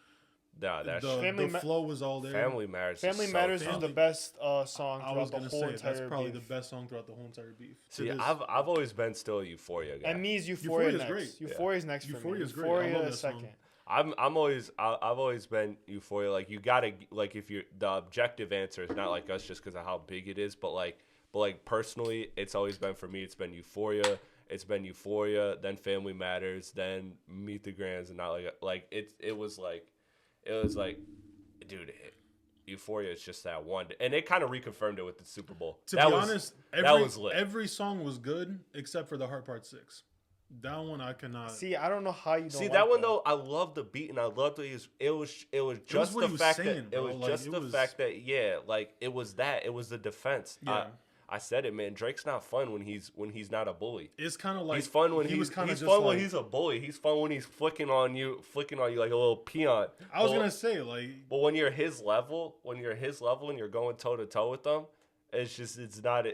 [SPEAKER 3] Nah,
[SPEAKER 1] the flow was all there.
[SPEAKER 3] Family Matters.
[SPEAKER 2] Family Matters is the best song throughout the whole entire
[SPEAKER 1] that's probably
[SPEAKER 2] beef.
[SPEAKER 1] the best song throughout the whole entire beef.
[SPEAKER 3] See, I've always been still a Euphoria guy.
[SPEAKER 2] And me is Euphoria next.
[SPEAKER 1] Great.
[SPEAKER 2] Euphoria's next for me.
[SPEAKER 1] Euphoria's great.
[SPEAKER 2] Euphoria is second.
[SPEAKER 3] I've always been Euphoria. Like, you gotta, like, if you're the objective answer is not like us just because of how big it is, but like personally, it's always been for me. It's been Euphoria. It's been Euphoria, then Family Matters, then Meet the Grands, and not like it was like, dude, Euphoria is just that one, and it kind of reconfirmed it with the Super Bowl.
[SPEAKER 1] To be honest, that was lit. Every song was good except for the Heart Part 6. That one I cannot
[SPEAKER 2] see. I don't know how you don't
[SPEAKER 3] see
[SPEAKER 2] like
[SPEAKER 3] that one though. I love the beat and I love the it was just the fact that it was just the fact that like it was the defense.
[SPEAKER 1] Yeah.
[SPEAKER 3] I said it, man. Drake's not fun when he's not a bully.
[SPEAKER 1] It's kind of like
[SPEAKER 3] he's fun when he's fun when he's a bully. He's fun when he's flicking on you like a little peon.
[SPEAKER 1] I was gonna say like,
[SPEAKER 3] but when you're his level, and you're going toe to toe with them, it's not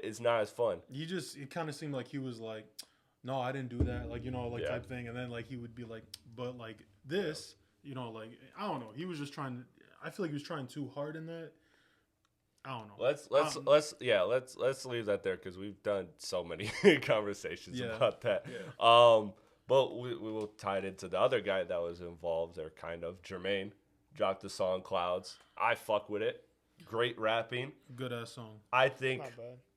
[SPEAKER 3] as fun.
[SPEAKER 1] It kind of seemed like he was like, no, I didn't do that, like, type thing, and then like he would be like, but like this, like, I don't know. He was just trying. I feel like he was trying too hard in that. I don't know.
[SPEAKER 3] Let's leave that there because we've done so many conversations about that.
[SPEAKER 1] Yeah.
[SPEAKER 3] But we will tie it into the other guy that was involved there, kind of. Jermaine dropped the song Clouds. I fuck with it. Great rapping.
[SPEAKER 1] Good ass song.
[SPEAKER 3] I think.
[SPEAKER 2] Not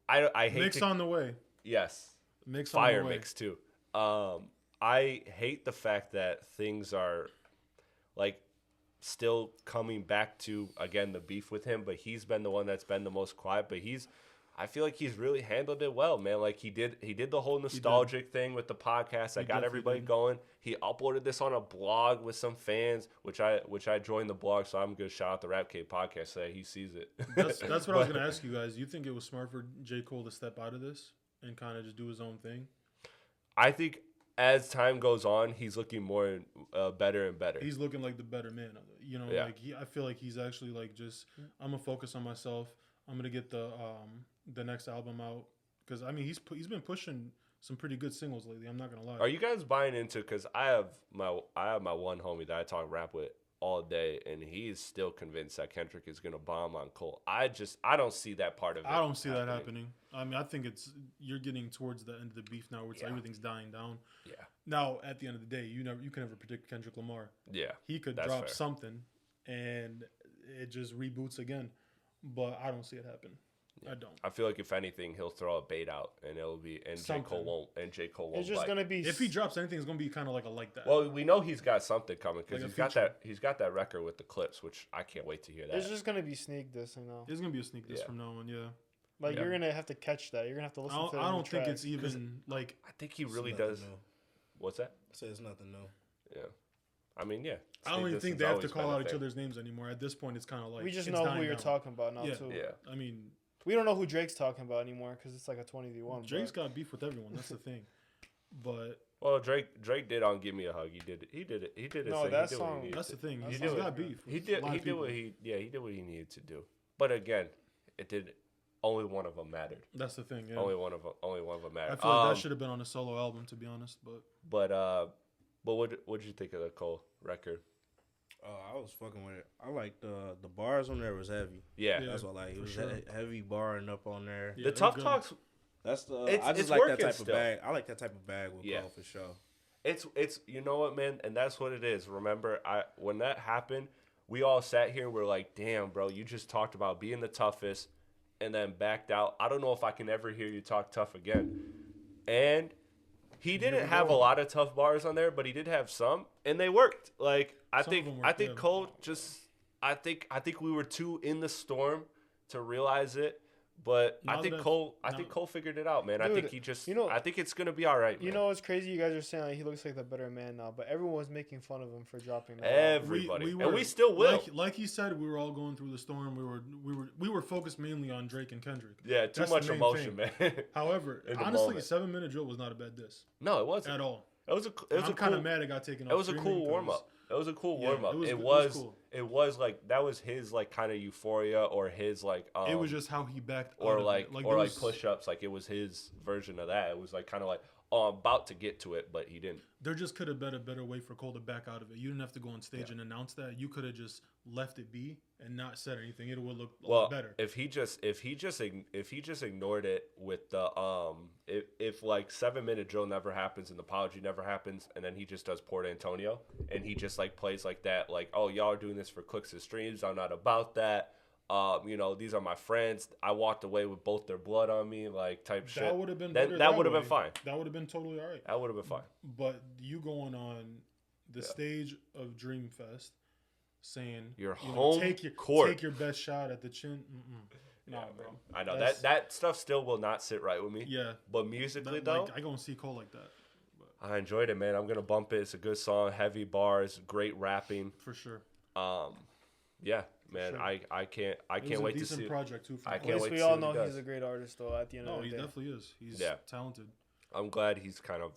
[SPEAKER 2] bad.
[SPEAKER 3] I hate
[SPEAKER 1] Mix on the way.
[SPEAKER 3] Yes.
[SPEAKER 1] Mix
[SPEAKER 3] Fire
[SPEAKER 1] on the way.
[SPEAKER 3] mix too. I hate the fact that things are like still coming back to, again, the beef with him, but he's been the one that's been the most quiet, but I feel like he's really handled it well, man. Like he did the whole nostalgic thing with the podcast that got everybody going. He uploaded this on a blog with some fans, which I joined the blog, so I'm gonna shout out the Rap K podcast so that he sees it.
[SPEAKER 1] That's what I was gonna ask you guys. You think it was smart for J. Cole to step out of this and kind of just do his own thing?
[SPEAKER 3] I think as time goes on, he's looking more better and better.
[SPEAKER 1] He's looking like the better man of it. Like I feel like he's actually like just, I'm gonna focus on myself. I'm gonna get the next album out because I mean he's been pushing some pretty good singles lately. I'm not gonna lie.
[SPEAKER 3] Are you guys buying into? Because I have my one homie that I talk rap with all day, and he's still convinced that Kendrick is gonna bomb on Cole. I don't see that part of it.
[SPEAKER 1] I don't see that happening. I mean, I think you're getting towards the end of the beef now, where it's like everything's dying down.
[SPEAKER 3] Yeah.
[SPEAKER 1] Now, at the end of the day, you can never predict Kendrick Lamar.
[SPEAKER 3] Yeah.
[SPEAKER 1] He could drop something, and it just reboots again. But I don't see it happen. Yeah. I don't.
[SPEAKER 3] I feel like if anything, he'll throw a bait out, and it'll be J. Cole won't.
[SPEAKER 2] It's just gonna be
[SPEAKER 1] if he drops anything, it's gonna be kind of like that.
[SPEAKER 3] Well, we know he's got something coming because he's got that record with the clips, which I can't wait to hear that.
[SPEAKER 2] It's just gonna be sneak dissing now.
[SPEAKER 1] It's gonna be a sneak diss from now on, yeah.
[SPEAKER 2] Like you're gonna have to catch that. You're gonna have to listen to.
[SPEAKER 1] I don't think it's even like.
[SPEAKER 3] I think he really does.
[SPEAKER 4] New.
[SPEAKER 3] What's that?
[SPEAKER 4] I say it's nothing new.
[SPEAKER 3] Yeah. I mean, yeah.
[SPEAKER 1] I don't even think they have to call out each other's names anymore. At this point, it's kind of like
[SPEAKER 2] we just know who you're talking about now too.
[SPEAKER 3] Yeah.
[SPEAKER 1] I mean,
[SPEAKER 2] we don't know who Drake's talking about anymore because it's like a 20v1.
[SPEAKER 1] Drake's got beef with everyone. That's the thing. But
[SPEAKER 3] Drake did on "Give Me a Hug." He did it.
[SPEAKER 2] No, that song.
[SPEAKER 1] That's the thing.
[SPEAKER 2] He's
[SPEAKER 1] got beef.
[SPEAKER 3] He did what he needed to do. But again, it did. Only one of them mattered.
[SPEAKER 1] That's the thing. Yeah.
[SPEAKER 3] Only one of them mattered.
[SPEAKER 1] I feel like that should have been on a solo album, to be honest.
[SPEAKER 3] But what'd you think of the Cole record?
[SPEAKER 4] I was fucking with it. I like the bars on there was heavy.
[SPEAKER 3] Yeah.
[SPEAKER 4] That's what I like. It was heavy barring up on there.
[SPEAKER 3] Yeah, the tough talks.
[SPEAKER 4] That's the. I just like that type of bag. I like that type of bag with Cole for sure.
[SPEAKER 3] It's you know what, man, and that's what it is. Remember, when that happened, we all sat here and we're like, damn, bro, you just talked about being the toughest and then backed out. I don't know if I can ever hear you talk tough again. And he didn't have a lot of tough bars on there, but he did have some, and they worked. Like I think Cole just I think we were too in the storm to realize it. But I think Cole figured it out, man. Dude, I think he just I think it's gonna be all right.
[SPEAKER 2] You know what's crazy? You guys are saying like, he looks like the better man now, but everyone was making fun of him for dropping that.
[SPEAKER 3] Everybody, and we still will.
[SPEAKER 1] Like he said, we were all going through the storm. We were focused mainly on Drake and Kendrick.
[SPEAKER 3] Yeah, too much emotion, man.
[SPEAKER 1] However, honestly, 7 Minute Drill was not a bad diss.
[SPEAKER 3] No, it wasn't
[SPEAKER 1] at all.
[SPEAKER 3] It was a
[SPEAKER 1] I'm kind of mad it got taken off.
[SPEAKER 3] It was a cool warm up. It was a cool warm up. It was cool. It was like that was his like kind of euphoria or his like.
[SPEAKER 1] It was just how he backed.
[SPEAKER 3] Or like push ups. Like it was his version of that. It was like kind of like I'm about to get to it, but he didn't.
[SPEAKER 1] There just could have been a better way for Cole to back out of it. You didn't have to go on stage and announce that. You could have just left it be and not said anything. It would look a lot better.
[SPEAKER 3] If he just ignored it with the if like 7-minute drill never happens and the apology never happens, and then he just does Port Antonio and he just like plays like that, like, oh, y'all are doing this for clicks and streams. I'm not about that. These are my friends. I walked away with both their blood on me, like type shit.
[SPEAKER 1] That would have been
[SPEAKER 3] that would have been fine.
[SPEAKER 1] That would have been totally all right.
[SPEAKER 3] That would have been fine.
[SPEAKER 1] But you going on the stage of Dreamfest saying
[SPEAKER 3] take
[SPEAKER 1] your best shot at the chin. Nah, bro.
[SPEAKER 3] I know that stuff still will not sit right with me.
[SPEAKER 1] Yeah.
[SPEAKER 3] But musically though,
[SPEAKER 1] like, I gonna see Cole like that.
[SPEAKER 3] But I enjoyed it, man. I'm gonna bump it. It's a good song, heavy bars, great rapping.
[SPEAKER 1] For sure.
[SPEAKER 3] Yeah. Man, sure. I can't wait to see.
[SPEAKER 1] Decent project too.
[SPEAKER 2] I can't wait. We all know he's a great artist, though. At the end of the day,
[SPEAKER 1] he definitely is. He's talented.
[SPEAKER 3] I'm glad he's kind of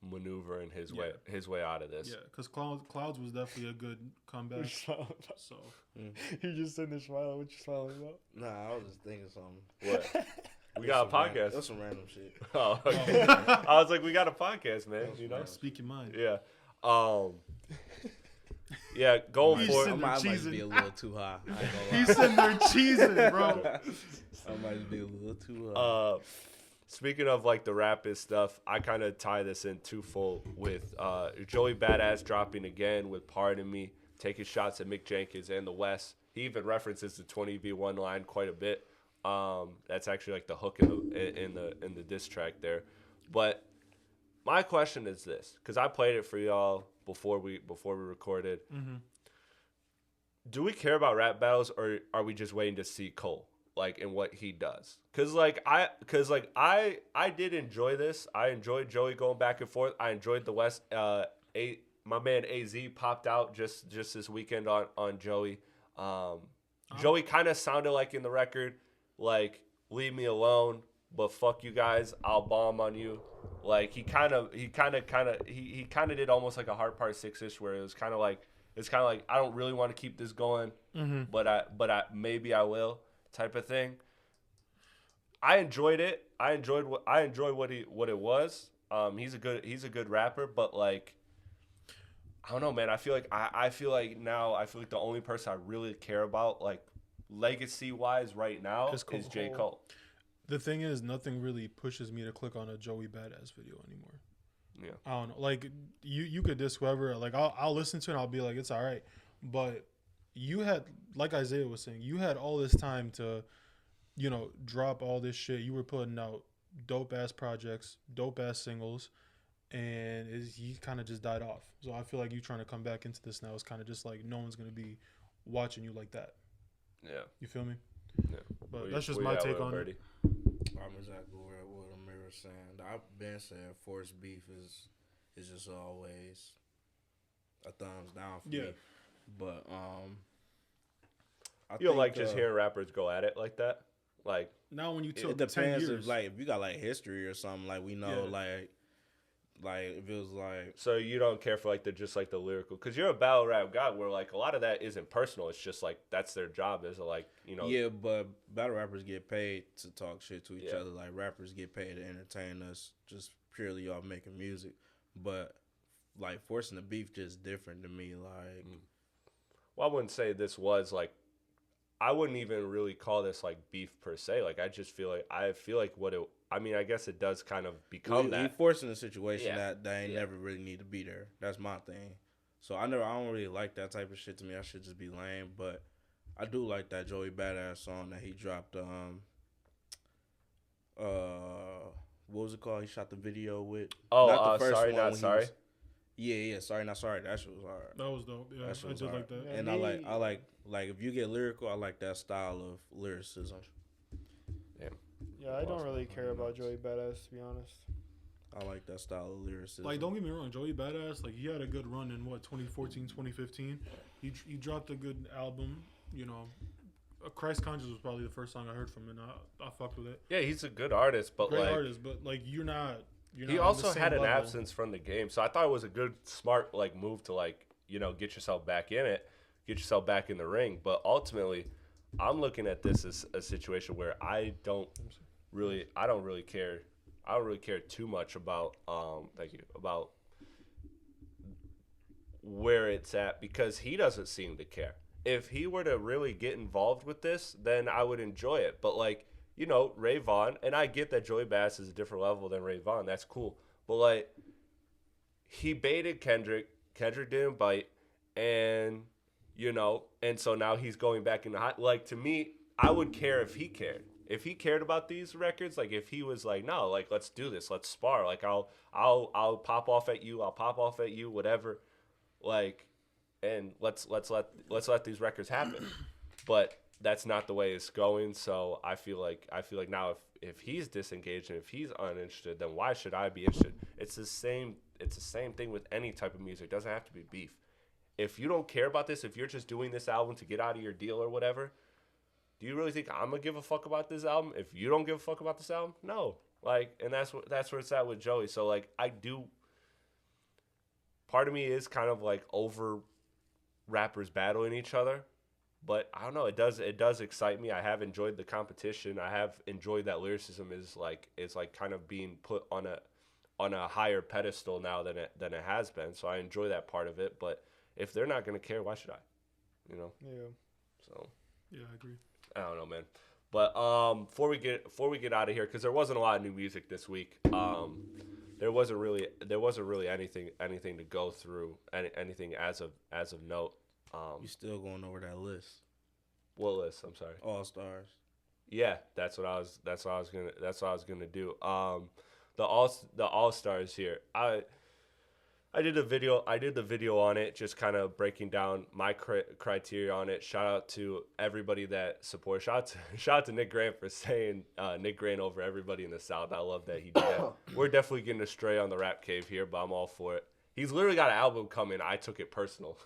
[SPEAKER 3] maneuvering his way out of this.
[SPEAKER 1] Yeah, because Clouds was definitely a good comeback. So
[SPEAKER 2] he just sitting there smiling. What you smiling about?
[SPEAKER 4] Nah, I was just thinking something.
[SPEAKER 3] What? We got a podcast.
[SPEAKER 4] That's some random shit.
[SPEAKER 3] Oh, okay. I was like, we got a podcast, man. You know,
[SPEAKER 1] speak your mind.
[SPEAKER 3] Yeah. Yeah, going for it.
[SPEAKER 4] I might be a little too high.
[SPEAKER 1] He's sitting there cheesing, bro.
[SPEAKER 4] I might be a little too high.
[SPEAKER 3] Speaking of like the rapid stuff, I kind of tie this in twofold with Joey Badass dropping again with "Pardon Me," taking shots at Mick Jenkins and the West. He even references the 20v1 line quite a bit. That's actually like the hook in the diss track there. But my question is this, because I played it for y'all before we recorded.
[SPEAKER 1] Mm-hmm.
[SPEAKER 3] Do we care about rap battles, or are we just waiting to see Cole, like, and what he does? Because I did enjoy this. I enjoyed Joey going back and forth. I enjoyed the West. My man AZ popped out just this weekend on Joey. Joey kind of sounded like in the record, like, leave me alone, but fuck you guys, I'll bomb on you. Like he kind of did almost like a Heart Part 6-ish, where it's kind of like I don't really want to keep this going, but I maybe I will type of thing. I enjoyed it. I enjoyed what it was. He's a good rapper, but like, I don't know, man. I feel like the only person I really care about, like, legacy wise right now is J. Cole.
[SPEAKER 1] The thing is, nothing really pushes me to click on a Joey Badass video anymore.
[SPEAKER 3] Yeah,
[SPEAKER 1] I don't know. Like, you could diss whoever. Like, I'll listen to it and I'll be like, it's all right. But you had, like Isaiah was saying, you had all this time to, drop all this shit. You were putting out dope ass projects, dope ass singles, and he kind of just died off. So I feel like you trying to come back into this now is kind of just like no one's gonna be watching you like that.
[SPEAKER 3] Yeah,
[SPEAKER 1] you feel me?
[SPEAKER 3] Yeah,
[SPEAKER 1] but that's just my take on it.
[SPEAKER 4] I'm exactly what Amir was saying. I've been saying forced beef is just always a thumbs down for me. But
[SPEAKER 3] you don't like just hearing rappers go at it like that. Like,
[SPEAKER 1] now when you took
[SPEAKER 4] it depends if you got like history or something, like, we know like if it was like,
[SPEAKER 3] so you don't care for like the lyrical, because you're a battle rap guy where like a lot of that isn't personal. It's just like that's their job, is like,
[SPEAKER 4] Yeah, but battle rappers get paid to talk shit to each other. Like, rappers get paid to entertain us just purely off making music. But like forcing the beef just different to me. Like,
[SPEAKER 3] well, I wouldn't say this was like, I wouldn't even really call this like beef per se. Like, I feel like what it. I mean, I guess it does kind of become that.
[SPEAKER 4] He forcing a situation that ain't never really need to be there. That's my thing. So I don't really like that type of shit. To me, I should just be lame. But I do like that Joey Badass song that he dropped. What was it called? He shot the video with.
[SPEAKER 3] Oh, not the first Sorry Not Sorry.
[SPEAKER 4] Sorry Not Sorry. That shit was hard.
[SPEAKER 1] That was dope. Yeah, I did like that.
[SPEAKER 4] And I like if you get lyrical, I like that style of lyricism.
[SPEAKER 2] Yeah, I don't really care about Joey Badass, to be honest.
[SPEAKER 4] I like that style of lyricism.
[SPEAKER 1] Like, don't get me wrong, Joey Badass, like, he had a good run in 2014, 2015. He dropped a good album. Christ Conscious was probably the first song I heard from him, and I fucked with it.
[SPEAKER 3] Yeah, he's a good artist, but
[SPEAKER 1] great artist, but like you're not
[SPEAKER 3] he also had an absence from the game, so I thought it was a good, smart like move to like get yourself back in it, get yourself back in the ring. But ultimately, I'm looking at this as a situation where I don't really care. I don't really care too much about about where it's at, because he doesn't seem to care. If he were to really get involved with this, then I would enjoy it. But Ray Vaughn, and I get that Joey Bass is a different level than Ray Vaughn. That's cool. But he baited Kendrick. Kendrick didn't bite, and and so now he's going back in the to me, I would care if he cared. If he cared about these records, if he was no, let's do this, let's spar. I'll pop off at you, whatever. And let's let these records happen. But that's not the way it's going. So I feel like now if he's disengaged and if he's uninterested, then why should I be interested? It's the same thing with any type of music. It doesn't have to be beef. If you don't care about this, if you're just doing this album to get out of your deal or whatever, do you really think I'm gonna give a fuck about this album? If you don't give a fuck about this album, no. And that's where it's at with Joey. So I do. Part of me is kind of over rappers battling each other, but I don't know. It does excite me. I have enjoyed the competition. I have enjoyed that lyricism is kind of being put on a higher pedestal now than it has been. So I enjoy that part of it. But if they're not gonna care, why should I?
[SPEAKER 2] Yeah.
[SPEAKER 3] So.
[SPEAKER 1] Yeah, I agree.
[SPEAKER 3] I don't know, man. But before we get out of here, because there wasn't a lot of new music this week. There wasn't really anything to go through, anything as of note.
[SPEAKER 4] You still going over that list?
[SPEAKER 3] What list? I'm sorry.
[SPEAKER 4] All Stars.
[SPEAKER 3] Yeah, that's what I was gonna do. The All Stars here. I did the video on it, just kind of breaking down my criteria on it. Shout out to everybody that supports. Shout out to Nick Grant for saying Nick Grant over everybody in the South. I love that he did that. We're definitely getting astray on the Rap Cave here, but I'm all for it. He's literally got an album coming. I took it personal.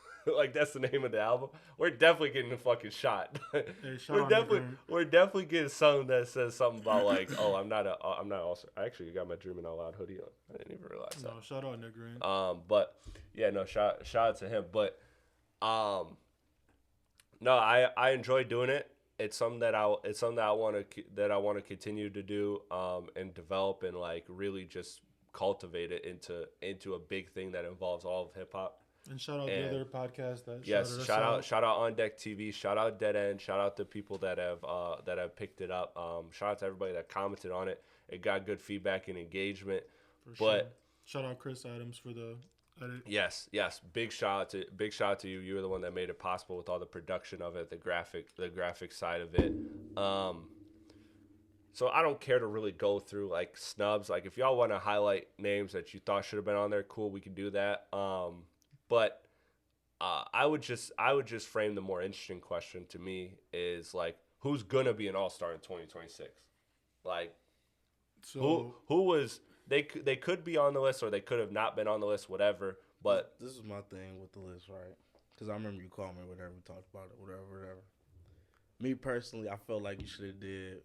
[SPEAKER 3] That's the name of the album. We're definitely getting a fucking shot.
[SPEAKER 1] Hey,
[SPEAKER 3] we're definitely getting something that says something about oh, I'm not also. I actually got my Dreaming Out Loud hoodie on. I didn't even realize that.
[SPEAKER 1] No, shout out Nick Green.
[SPEAKER 3] But yeah, no, shout out to him. But no, I enjoy doing it. It's something that I want to continue to do and develop and really just cultivate it into a big thing that involves all of hip hop.
[SPEAKER 1] And shout out the other podcast that
[SPEAKER 3] shout out On Deck TV, shout out Dead End, shout out the people that have picked it up. Shout out to everybody that commented on it. It got good feedback and engagement. But
[SPEAKER 1] shout out Chris Adams for the edit.
[SPEAKER 3] Yes. Big shout out to you. You were the one that made it possible with all the production of it, the graphic side of it. So I don't care to really go through snubs. If y'all want to highlight names that you thought should have been on there, cool, we can do that. But I would just frame the more interesting question to me is who's gonna be an all-star in 2026?
[SPEAKER 1] So
[SPEAKER 3] who was they could be on the list or they could have not been on the list, whatever. But
[SPEAKER 4] this is my thing with the list, right? Because I remember you called me, whatever, we talked about it, whatever. Me personally, I felt like you should have did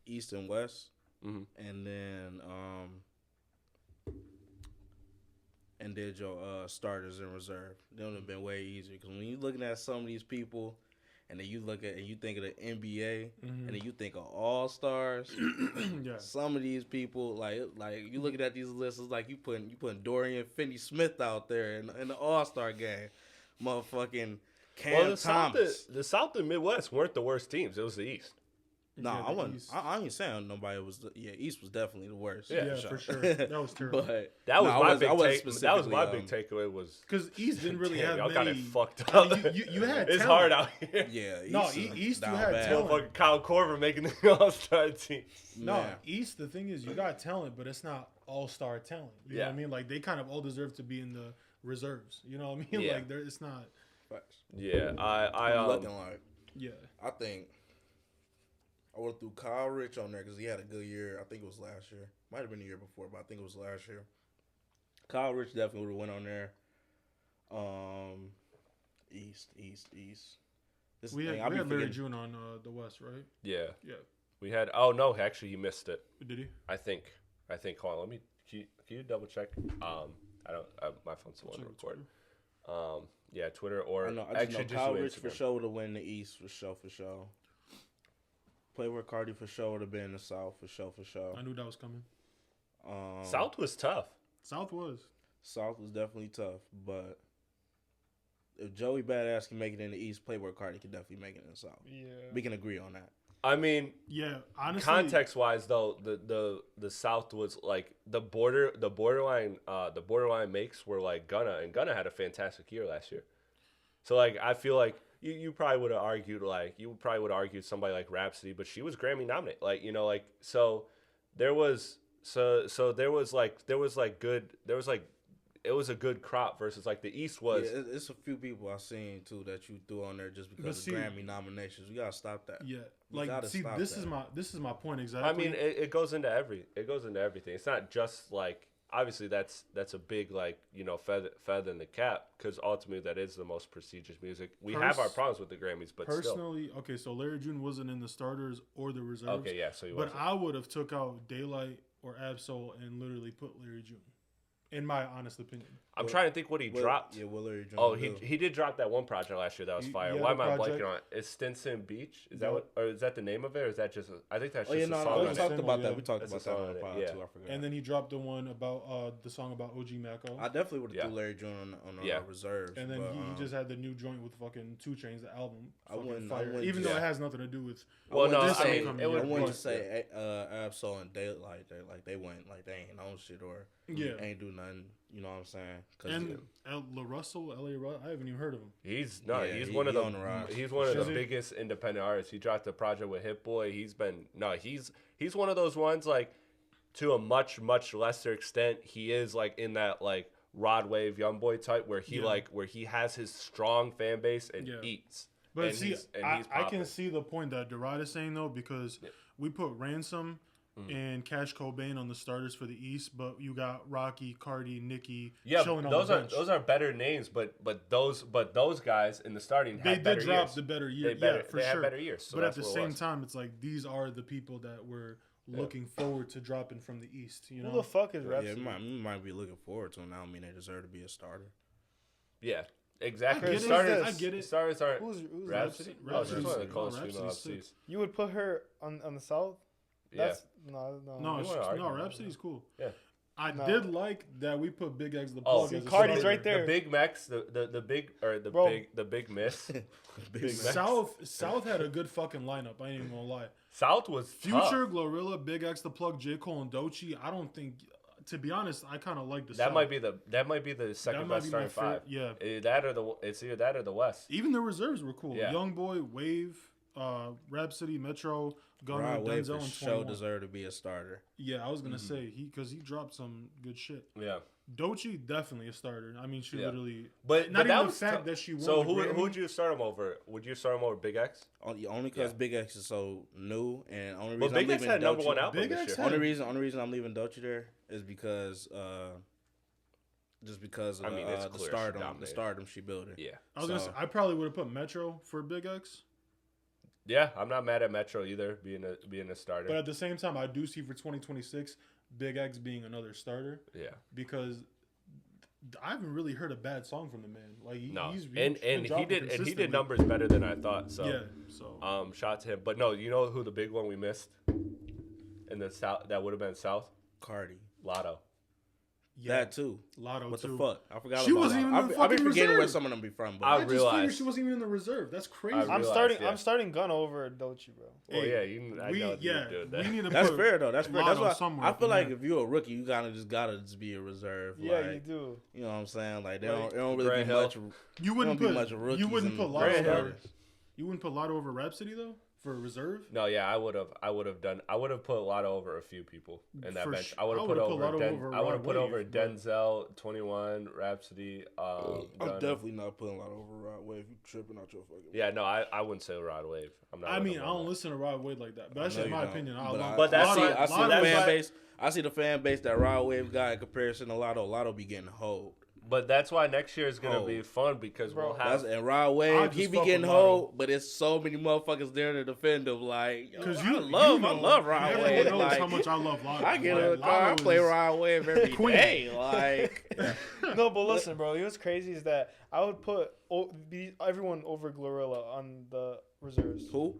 [SPEAKER 4] East and West, and then and did your starters in reserve. That would have been way easier, because when you're looking at some of these people, and then you look at and you think of the NBA, and then you think of All Stars.
[SPEAKER 1] Yeah.
[SPEAKER 4] Some of these people, like you looking at these lists, it's like you putting Dorian Finney-Smith out there in the All Star game, motherfucking Cam Thomas.
[SPEAKER 3] The South and Midwest weren't the worst teams. It was the East.
[SPEAKER 4] No, I wasn't. I ain't saying nobody was. East was definitely the worst.
[SPEAKER 1] Yeah, for sure. That was terrible.
[SPEAKER 4] But
[SPEAKER 3] that was my big takeaway was
[SPEAKER 1] because East didn't really have
[SPEAKER 3] y'all
[SPEAKER 1] many.
[SPEAKER 3] got it fucked up.
[SPEAKER 1] You had
[SPEAKER 3] it's
[SPEAKER 1] talent.
[SPEAKER 3] hard out here.
[SPEAKER 4] Yeah.
[SPEAKER 1] East you had talent.
[SPEAKER 3] Fucking Kyle Korver making the All-Star team.
[SPEAKER 1] No, East. The thing is, you got talent, but it's not all-star talent. You know what I mean? They kind of all deserve to be in the reserves. You know what I mean?
[SPEAKER 3] Yeah.
[SPEAKER 1] It's not.
[SPEAKER 3] Yeah,
[SPEAKER 4] I'm looking
[SPEAKER 1] Yeah.
[SPEAKER 4] I think I would have threw Kyle Rich on there because he had a good year. I think it was last year. Might have been the year before, but I think it was last year. Kyle Rich definitely would have went on there. East.
[SPEAKER 1] We had Larry June on the West, right?
[SPEAKER 3] Yeah.
[SPEAKER 1] Yeah.
[SPEAKER 3] We had. Oh no, actually, he missed it.
[SPEAKER 1] Did he?
[SPEAKER 3] I think. Hold on. Let me. Can you double check? I don't. My phone's the one to record. Yeah, Twitter or
[SPEAKER 4] I just
[SPEAKER 3] actually
[SPEAKER 4] know Kyle Rich
[SPEAKER 3] Instagram.
[SPEAKER 4] for sure would have win the East for sure. Playboy Cardi for sure would have been in the South for sure.
[SPEAKER 1] I knew that was coming.
[SPEAKER 3] South was tough.
[SPEAKER 1] South was
[SPEAKER 4] definitely tough, but if Joey Badass can make it in the East, Playboy Cardi can definitely make it in the South. Yeah, we can agree on that.
[SPEAKER 3] I mean,
[SPEAKER 1] yeah. Honestly,
[SPEAKER 3] context wise though, the South was like the borderline makes were like Gunna had a fantastic year last year. So like I feel like you probably would have argued somebody like Rhapsody, but she was Grammy nominated. Like it was a good crop versus like the East was.
[SPEAKER 4] Yeah, it's a few people I've seen too that you threw on there just because of Grammy nominations. We gotta stop that.
[SPEAKER 1] Yeah, this is my point exactly.
[SPEAKER 3] I mean, it goes into everything. It's not just like obviously that's a big like feather in the cap because ultimately that is the most prestigious music. We have our problems with the Grammys, but
[SPEAKER 1] personally,
[SPEAKER 3] still.
[SPEAKER 1] Okay, so Larry June wasn't in the starters or the reserves.
[SPEAKER 3] Okay, yeah, so he wasn't.
[SPEAKER 1] But I would have took out Daylight or Absol and literally put Larry June. In my honest opinion.
[SPEAKER 3] I'm trying to think what he dropped.
[SPEAKER 4] Yeah, Larry June.
[SPEAKER 3] Oh, he did drop that one project last year that was fire. Why am I blanking on it? It's Stinson Beach? Is that what? Or is that the name of it? Or is that just? I think that's just a song.
[SPEAKER 4] We talked about that. We talked about that on the pod too. I forgot.
[SPEAKER 1] And then he dropped the one about the song about OG Macko.
[SPEAKER 4] I definitely would have threw Larry June on reserves.
[SPEAKER 1] And then he just had the new joint with fucking 2 Chainz, the album.
[SPEAKER 4] I wouldn't
[SPEAKER 1] even though it has nothing to do with.
[SPEAKER 3] Well, no,
[SPEAKER 4] I wouldn't say Absol and Daylight they went like they ain't on shit or ain't do nothing. You know what I'm saying?
[SPEAKER 1] And La Russell, L.A. Russell, I haven't even heard of him.
[SPEAKER 3] He's one of the biggest independent artists. He dropped a project with Hit Boy. He's one of those ones like to a much lesser extent. He is like in that like Rod Wave YoungBoy type where he has his strong fan base and eats.
[SPEAKER 1] But I can see the point that Derod is saying though because we put Ransom and Cash Cobain on the starters for the East, but you got Rocky, Cardi, Nicki chilling on the bench.
[SPEAKER 3] Those are better names, but those guys in the starting
[SPEAKER 1] they did drop the better year. They had
[SPEAKER 3] better years. So
[SPEAKER 1] but at the same time, it's like these are the people that we're looking forward to dropping from the East. You know
[SPEAKER 2] who the fuck is Rhapsody?
[SPEAKER 4] Yeah, we might be looking forward to them. I don't mean they deserve to be a starter.
[SPEAKER 3] Yeah. Exactly.
[SPEAKER 1] I get it.
[SPEAKER 3] Starters aren't.
[SPEAKER 2] Who's
[SPEAKER 3] Rhapsody?
[SPEAKER 1] Rhapsody's
[SPEAKER 3] one of the coolest female MCs.
[SPEAKER 2] You would put her on the South?
[SPEAKER 1] No, Rhapsody's cool.
[SPEAKER 3] Yeah.
[SPEAKER 1] I did like that we put Big X the
[SPEAKER 3] plug.
[SPEAKER 1] As
[SPEAKER 2] Cardi's right there.
[SPEAKER 3] The Big Max, the big miss.
[SPEAKER 1] South had a good fucking lineup. I ain't even gonna lie.
[SPEAKER 3] South was
[SPEAKER 1] Future, Glorilla, Big X the Plug, J. Cole, and Doechii. I don't think. To be honest, I kind of like the
[SPEAKER 3] South.
[SPEAKER 1] That
[SPEAKER 3] might be the second best starting five.
[SPEAKER 1] Yeah.
[SPEAKER 3] It's either that or the West.
[SPEAKER 1] Even the reserves were cool.
[SPEAKER 3] Yeah.
[SPEAKER 1] YoungBoy, Wave, Rhapsody, Metro, Gunna, Denzel, and 21.
[SPEAKER 4] Show deserve to be a starter.
[SPEAKER 1] Yeah, I was gonna say because he dropped some good shit.
[SPEAKER 3] Yeah.
[SPEAKER 1] Doechii definitely a starter. I mean, she literally.
[SPEAKER 3] But
[SPEAKER 1] not
[SPEAKER 3] but
[SPEAKER 1] even the fact that she won.
[SPEAKER 3] So who would you start him over? Would you start him over Big X?
[SPEAKER 4] Only because Big X is so new, and only reason
[SPEAKER 3] but Big X had number one album this year.
[SPEAKER 4] Only reason I'm leaving Doechii there is because just because of the stardom she built.
[SPEAKER 3] Yeah,
[SPEAKER 1] I was gonna say I probably would have put Metro for Big X.
[SPEAKER 3] Yeah, I'm not mad at Metro either being a starter.
[SPEAKER 1] But at the same time, I do see for 2026 Big X being another starter.
[SPEAKER 3] Yeah,
[SPEAKER 1] because I haven't really heard a bad song from the man. Like
[SPEAKER 3] he did numbers better than I thought. So
[SPEAKER 1] yeah, so
[SPEAKER 3] shout to him. But no, you know who the big one we missed in the South? That would have been South.
[SPEAKER 4] Cardi,
[SPEAKER 3] Lotto.
[SPEAKER 1] Yeah,
[SPEAKER 4] that too.
[SPEAKER 1] Lotto
[SPEAKER 4] what
[SPEAKER 1] too.
[SPEAKER 4] What the fuck? I forgot.
[SPEAKER 1] She wasn't even in the fucking
[SPEAKER 4] forgetting
[SPEAKER 1] reserve.
[SPEAKER 4] where some of them be from. But
[SPEAKER 3] I just figured
[SPEAKER 1] she wasn't even in the reserve. That's crazy.
[SPEAKER 2] I'm starting Gunna over Doechii, bro.
[SPEAKER 3] Well, we
[SPEAKER 1] need to.
[SPEAKER 4] That's fair though. That's fair. That's why I feel like
[SPEAKER 1] there.
[SPEAKER 4] If you're a rookie, you gotta just be a reserve.
[SPEAKER 2] Yeah,
[SPEAKER 4] like,
[SPEAKER 2] you do.
[SPEAKER 4] You know what I'm saying? Like they don't really be much.
[SPEAKER 1] You wouldn't put
[SPEAKER 4] much rookies.
[SPEAKER 1] You wouldn't put Lotto over. You wouldn't put Lotto over Rhapsody though. For a reserve?
[SPEAKER 3] No, yeah, I would have put Lotto over a few people in that bench. I would have put over Denzel, 21, Rhapsody.
[SPEAKER 4] I'm definitely not putting Lotto over Rod Wave. You tripping out your fucking.
[SPEAKER 3] Yeah, no, I wouldn't say Rod Wave. I'm not.
[SPEAKER 1] I mean, I don't listen to Rod Wave like that, but that's just my opinion.
[SPEAKER 4] I see the fan base. I see the fan base that Rod Wave got in comparison to Lotto. Lotto be getting hold.
[SPEAKER 3] But that's why next year is gonna be fun because we'll have
[SPEAKER 4] and Rod Wave. He be getting hold, but it's so many motherfuckers there to defend him. Like, because I love Rod Wave.
[SPEAKER 1] Everyone knows how much I love Lotto.
[SPEAKER 4] I get in the car, I play Rod Wave every day. Like,
[SPEAKER 2] no, but listen, bro. What's crazy is that I would put everyone over Glorilla on the reserves.
[SPEAKER 4] Who?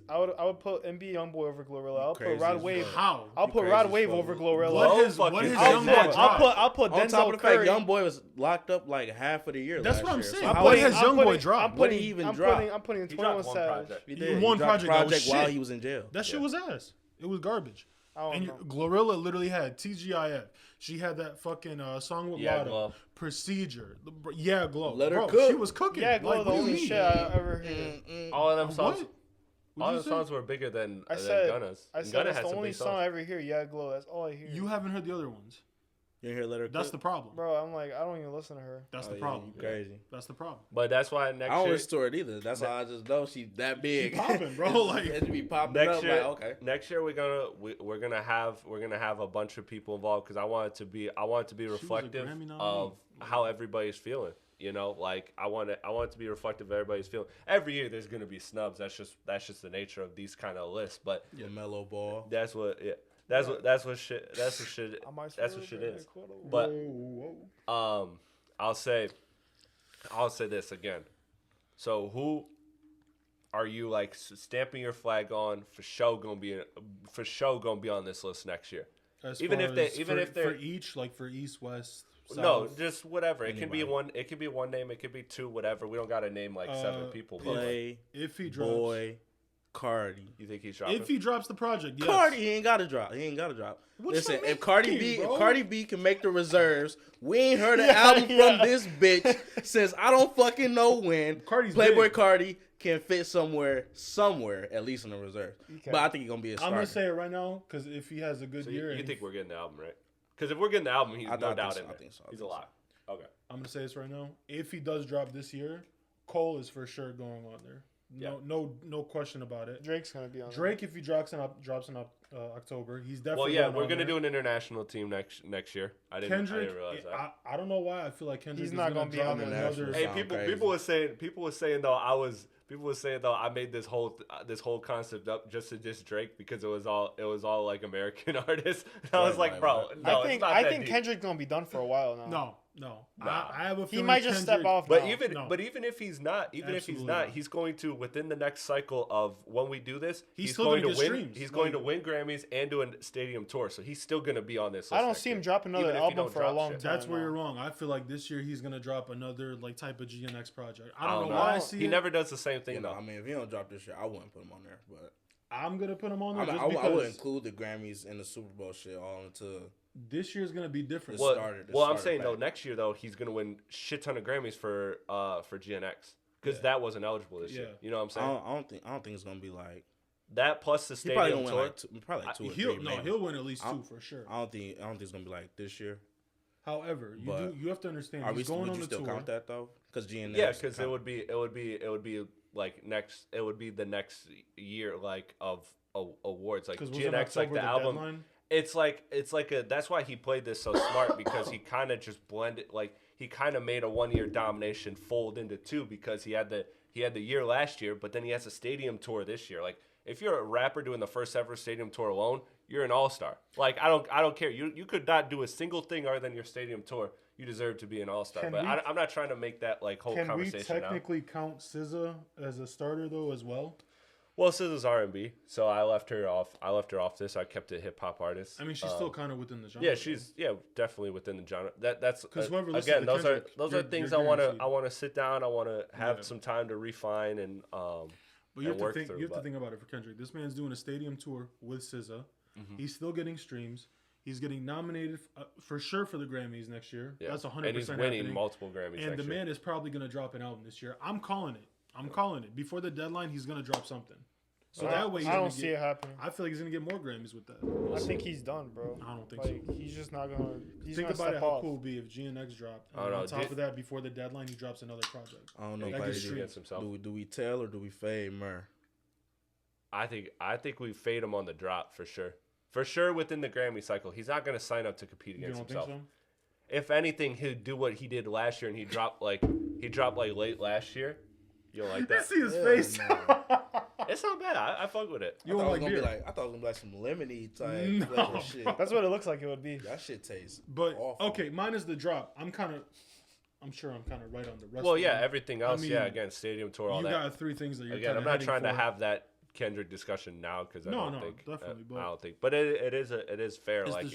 [SPEAKER 2] I would put MB Youngboy over Glorilla. I'll put Rod Wave.
[SPEAKER 1] How?
[SPEAKER 2] I'll put Rod Wave over Glorilla.
[SPEAKER 1] What has Youngboy dropped?
[SPEAKER 2] I'll put
[SPEAKER 4] on
[SPEAKER 2] Denzel
[SPEAKER 4] top of the
[SPEAKER 2] Curry.
[SPEAKER 4] fact Youngboy was locked up like half of the year.
[SPEAKER 1] That's
[SPEAKER 4] last
[SPEAKER 1] what I'm
[SPEAKER 4] year.
[SPEAKER 1] saying.
[SPEAKER 4] So
[SPEAKER 1] What has Youngboy dropped?
[SPEAKER 4] What did he even drop?
[SPEAKER 2] I'm putting 21 Savage.
[SPEAKER 4] He did.
[SPEAKER 1] One
[SPEAKER 4] He dropped
[SPEAKER 1] project
[SPEAKER 4] while
[SPEAKER 1] shit.
[SPEAKER 4] he was in jail.
[SPEAKER 1] That shit was ass. It was garbage.
[SPEAKER 2] And
[SPEAKER 1] Glorilla literally had TGIF. She had that fucking song with Lotto.
[SPEAKER 3] Glow.
[SPEAKER 1] Procedure. Yeah, Glow.
[SPEAKER 4] Let her cook.
[SPEAKER 1] She was cooking.
[SPEAKER 2] Yeah, Glow, the only shit I ever heard.
[SPEAKER 3] all of them songs.
[SPEAKER 1] What
[SPEAKER 3] All
[SPEAKER 1] did
[SPEAKER 3] the
[SPEAKER 1] you
[SPEAKER 3] songs were bigger than
[SPEAKER 2] I said
[SPEAKER 3] Gunna's.
[SPEAKER 2] that's
[SPEAKER 3] Gunna
[SPEAKER 2] the
[SPEAKER 3] had some
[SPEAKER 2] only
[SPEAKER 3] big
[SPEAKER 2] song
[SPEAKER 3] songs.
[SPEAKER 2] I ever hear. Yeah, Glow. That's all I hear.
[SPEAKER 1] You haven't heard the other ones.
[SPEAKER 4] You hear Let Her
[SPEAKER 1] That's
[SPEAKER 4] Cook?
[SPEAKER 1] the problem.
[SPEAKER 2] Bro, I'm like, I don't even listen to her.
[SPEAKER 1] That's the
[SPEAKER 4] Yeah,
[SPEAKER 1] problem.
[SPEAKER 4] you crazy.
[SPEAKER 1] That's the problem.
[SPEAKER 3] But that's why next
[SPEAKER 4] I don't
[SPEAKER 3] year,
[SPEAKER 4] listen to it either. That's how I just know she's that big.
[SPEAKER 1] She popping, bro. Like
[SPEAKER 4] it be popping
[SPEAKER 3] next
[SPEAKER 4] up.
[SPEAKER 3] year,
[SPEAKER 4] Like, okay.
[SPEAKER 3] next year we're gonna have a bunch of people involved because I want it to be reflective
[SPEAKER 1] Grammy nominee.
[SPEAKER 3] of how everybody's feeling. You know, like I want it to be reflective of everybody's feeling. Every year there's gonna be snubs. That's just the nature of these kind of lists. But
[SPEAKER 4] The mellow ball.
[SPEAKER 3] that's what shit is. But I'll say this again. So who are you like stamping your flag on for sure gonna be on this list next year?
[SPEAKER 1] for each, like for East, West, South.
[SPEAKER 3] No, just whatever. It can be one. It could be one name. It could be two. Whatever. We don't got to name like 7 people. But
[SPEAKER 4] Play,
[SPEAKER 1] if he drops,
[SPEAKER 4] Boy, Cardi.
[SPEAKER 3] you think he's dropping?
[SPEAKER 1] if he drops the project, yes.
[SPEAKER 4] Cardi, he ain't got to drop.
[SPEAKER 1] What
[SPEAKER 4] Listen,
[SPEAKER 1] you mean,
[SPEAKER 4] if Cardi B can make the reserves, we ain't heard an
[SPEAKER 2] Yeah,
[SPEAKER 4] album
[SPEAKER 2] yeah.
[SPEAKER 4] from this bitch since I don't fucking know when.
[SPEAKER 1] Cardi's
[SPEAKER 4] Playboy
[SPEAKER 1] big.
[SPEAKER 4] Cardi can fit somewhere, at least in the reserves.
[SPEAKER 2] Okay.
[SPEAKER 4] But I think he's gonna be a
[SPEAKER 1] I'm
[SPEAKER 4] starter.
[SPEAKER 1] gonna say it right now because if he has a good
[SPEAKER 3] So
[SPEAKER 1] year,
[SPEAKER 3] you
[SPEAKER 1] and
[SPEAKER 3] think we're getting the album, right? Because if we're getting the album, he's
[SPEAKER 4] I
[SPEAKER 3] no doubt
[SPEAKER 4] think so,
[SPEAKER 3] in
[SPEAKER 4] I
[SPEAKER 3] there.
[SPEAKER 4] think so, I
[SPEAKER 3] He's a
[SPEAKER 4] think so.
[SPEAKER 3] lot. Okay.
[SPEAKER 1] I'm gonna say this right now. If he does drop this year, Cole is for sure going on there. No question about it.
[SPEAKER 2] Drake's gonna be on.
[SPEAKER 1] Drake, if he drops in October, he's definitely.
[SPEAKER 3] Well, yeah,
[SPEAKER 1] going
[SPEAKER 3] we're
[SPEAKER 1] on
[SPEAKER 3] gonna
[SPEAKER 1] there.
[SPEAKER 3] do an international team next year. I didn't realize that.
[SPEAKER 1] I don't know why I feel like Kendrick
[SPEAKER 2] He's
[SPEAKER 1] is
[SPEAKER 2] not
[SPEAKER 1] gonna
[SPEAKER 2] gonna be
[SPEAKER 1] drop
[SPEAKER 2] on the
[SPEAKER 1] another.
[SPEAKER 4] national
[SPEAKER 3] Hey,
[SPEAKER 4] sound crazy.
[SPEAKER 3] people were saying though I made this whole concept up just to diss Drake because it was all like American artists. And I was like, bro, no, it's not
[SPEAKER 2] I
[SPEAKER 3] that
[SPEAKER 2] think
[SPEAKER 3] deep.
[SPEAKER 2] Kendrick's gonna be done for a while now.
[SPEAKER 1] No.
[SPEAKER 3] Nah.
[SPEAKER 1] I have a feeling
[SPEAKER 2] He might just step off.
[SPEAKER 3] But
[SPEAKER 2] now.
[SPEAKER 3] even if he's not,
[SPEAKER 1] Absolutely not.
[SPEAKER 3] he's going to within the next cycle of when we do this,
[SPEAKER 1] He's
[SPEAKER 3] he's
[SPEAKER 1] still
[SPEAKER 3] going to
[SPEAKER 1] gonna
[SPEAKER 3] win.
[SPEAKER 1] get streams.
[SPEAKER 3] He's going to win Grammys and do a stadium tour, so he's still going to be on this list.
[SPEAKER 2] I don't
[SPEAKER 3] next
[SPEAKER 2] see him
[SPEAKER 3] year,
[SPEAKER 2] dropping another
[SPEAKER 3] even if he
[SPEAKER 2] album
[SPEAKER 3] don't
[SPEAKER 2] for a
[SPEAKER 3] drop
[SPEAKER 2] long
[SPEAKER 3] shit.
[SPEAKER 2] time.
[SPEAKER 1] That's where
[SPEAKER 2] now.
[SPEAKER 1] you're wrong. I feel like this year he's gonna drop another like type of GNX project. I
[SPEAKER 3] I
[SPEAKER 1] don't
[SPEAKER 3] don't
[SPEAKER 1] know
[SPEAKER 3] know.
[SPEAKER 1] why I see
[SPEAKER 3] He
[SPEAKER 1] it.
[SPEAKER 3] never does the same thing
[SPEAKER 4] You know,
[SPEAKER 3] though.
[SPEAKER 4] I mean, if he don't drop this year, I wouldn't put him on there. But
[SPEAKER 1] I'm gonna put him on there just
[SPEAKER 4] I
[SPEAKER 1] because
[SPEAKER 4] would include the Grammys and the Super Bowl shit all into.
[SPEAKER 1] this year's gonna be different.
[SPEAKER 4] Well,
[SPEAKER 3] I'm saying though, next year though, he's gonna win shit ton of Grammys for GNX because that wasn't eligible this year. You know what I'm saying?
[SPEAKER 4] I don't think it's gonna be like.
[SPEAKER 3] That plus the
[SPEAKER 4] He probably
[SPEAKER 3] stadium
[SPEAKER 4] gonna win
[SPEAKER 3] tour.
[SPEAKER 4] probably like 2 or 3. Maybe.
[SPEAKER 1] He'll win at least 2 for sure.
[SPEAKER 4] I don't think it's gonna be like this year.
[SPEAKER 1] However, you have to understand
[SPEAKER 4] Are we
[SPEAKER 1] he's going
[SPEAKER 4] would
[SPEAKER 1] on
[SPEAKER 4] you
[SPEAKER 1] the
[SPEAKER 4] still
[SPEAKER 1] tour.
[SPEAKER 4] count that though? Because GNX.
[SPEAKER 3] Yeah, because it would be like next. It would be the next year like of awards like
[SPEAKER 1] 'Cause wasn't
[SPEAKER 3] GNX like
[SPEAKER 1] October
[SPEAKER 3] the album.
[SPEAKER 1] deadline?
[SPEAKER 3] It's like a. That's why he played this so smart because he kind of just blended like he kind of made a 1-year domination fold into 2 because he had the year last year, but then he has a stadium tour this year. Like if you're a rapper doing the first ever stadium tour alone, you're an all-star. Like I don't care. You could not do a single thing other than your stadium tour. You deserve to be an all-star. But I'm not trying to make that like whole
[SPEAKER 1] Can we
[SPEAKER 3] conversation
[SPEAKER 1] technically count SZA as a starter though as well?
[SPEAKER 3] Well, SZA's R&B, so I left her off this. I kept it hip hop artist.
[SPEAKER 1] I mean, she's still kind of within the genre.
[SPEAKER 3] Yeah, she's definitely within the genre. That's because
[SPEAKER 1] whoever listens
[SPEAKER 3] again,
[SPEAKER 1] to
[SPEAKER 3] those
[SPEAKER 1] Kendrick,
[SPEAKER 3] are things
[SPEAKER 1] you're
[SPEAKER 3] I want to
[SPEAKER 1] guaranteed.
[SPEAKER 3] sit down. I want to have some time to refine and
[SPEAKER 1] But you have
[SPEAKER 3] work
[SPEAKER 1] to think.
[SPEAKER 3] through.
[SPEAKER 1] You have to think about it for Kendrick. This man's doing a stadium tour with SZA. He's still getting streams. He's getting nominated for sure for the Grammys next year.
[SPEAKER 3] Yeah.
[SPEAKER 1] That's 100%
[SPEAKER 3] and he's winning
[SPEAKER 1] happening.
[SPEAKER 3] multiple Grammys.
[SPEAKER 1] And
[SPEAKER 3] next
[SPEAKER 1] the
[SPEAKER 3] year.
[SPEAKER 1] man is probably going to drop an album this year. I'm calling it. Before the deadline, he's going to drop something. So that way,
[SPEAKER 2] I don't see it happening.
[SPEAKER 1] I feel like he's going to get more Grammys with that.
[SPEAKER 2] I think he's done, bro.
[SPEAKER 1] I don't think
[SPEAKER 2] like,
[SPEAKER 1] so.
[SPEAKER 2] He's just not gonna. He's
[SPEAKER 1] Think
[SPEAKER 2] gonna
[SPEAKER 1] about
[SPEAKER 2] step
[SPEAKER 1] it, how
[SPEAKER 2] off.
[SPEAKER 1] cool it would be if GNX dropped.
[SPEAKER 3] I
[SPEAKER 1] And
[SPEAKER 3] don't
[SPEAKER 1] on
[SPEAKER 3] know.
[SPEAKER 1] top of that, before the deadline, he drops another project.
[SPEAKER 4] I don't know.
[SPEAKER 1] That
[SPEAKER 4] Buddy,
[SPEAKER 1] gets streamed.
[SPEAKER 3] against himself.
[SPEAKER 4] do we tell or do we fade Murr?
[SPEAKER 3] I think we fade him on the drop for sure. For sure, within the Grammy cycle, he's not going to sign up to compete
[SPEAKER 1] You
[SPEAKER 3] against
[SPEAKER 1] don't
[SPEAKER 3] himself.
[SPEAKER 1] think so?
[SPEAKER 3] if anything, he'd do what he did last year, and he dropped like late last year. You don't like that?
[SPEAKER 1] See his face.
[SPEAKER 3] It's not bad. I fuck with it.
[SPEAKER 4] I thought it was gonna be like some lemony type flavor shit.
[SPEAKER 2] That's what it looks like it would be.
[SPEAKER 4] That shit tastes
[SPEAKER 1] awful. Okay, minus the drop. I'm sure I'm kind of right on the rest. Well,
[SPEAKER 3] yeah, everything else, again, stadium tour, all that.
[SPEAKER 1] You got 3 things that you're
[SPEAKER 3] again. I'm not trying to have that Kendrick discussion now because I don't think. But it is fair. Like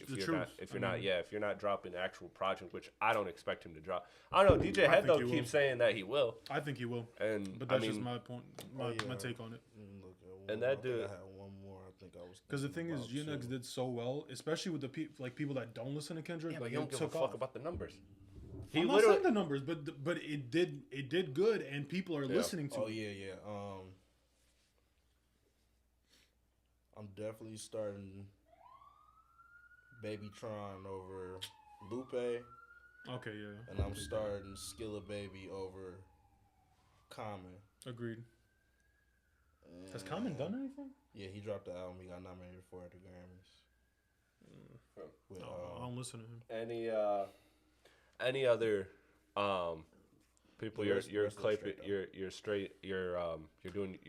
[SPEAKER 3] if you're not dropping the actual project, which I don't expect him to drop. I don't know. DJ Head though keeps saying that he will.
[SPEAKER 1] I think he will.
[SPEAKER 3] But
[SPEAKER 1] that's just my point, my take on it.
[SPEAKER 3] And that dude.
[SPEAKER 4] I had one more. I think I was.
[SPEAKER 1] Because the thing is, GNX did so well, especially with the people that don't listen to Kendrick.
[SPEAKER 3] Yeah, but you don't give a fuck about the numbers.
[SPEAKER 1] I'm not saying the numbers, but it did good, and people are listening to it.
[SPEAKER 4] Oh yeah. I'm definitely starting Babytron over Lupe.
[SPEAKER 1] Okay, yeah.
[SPEAKER 4] And I'm starting Skilla Baby over Common.
[SPEAKER 1] Agreed. Has Common done anything?
[SPEAKER 4] Yeah, he dropped the album. He got nominated for at the Grammys.
[SPEAKER 1] I don't listen to him.
[SPEAKER 3] Any other people you're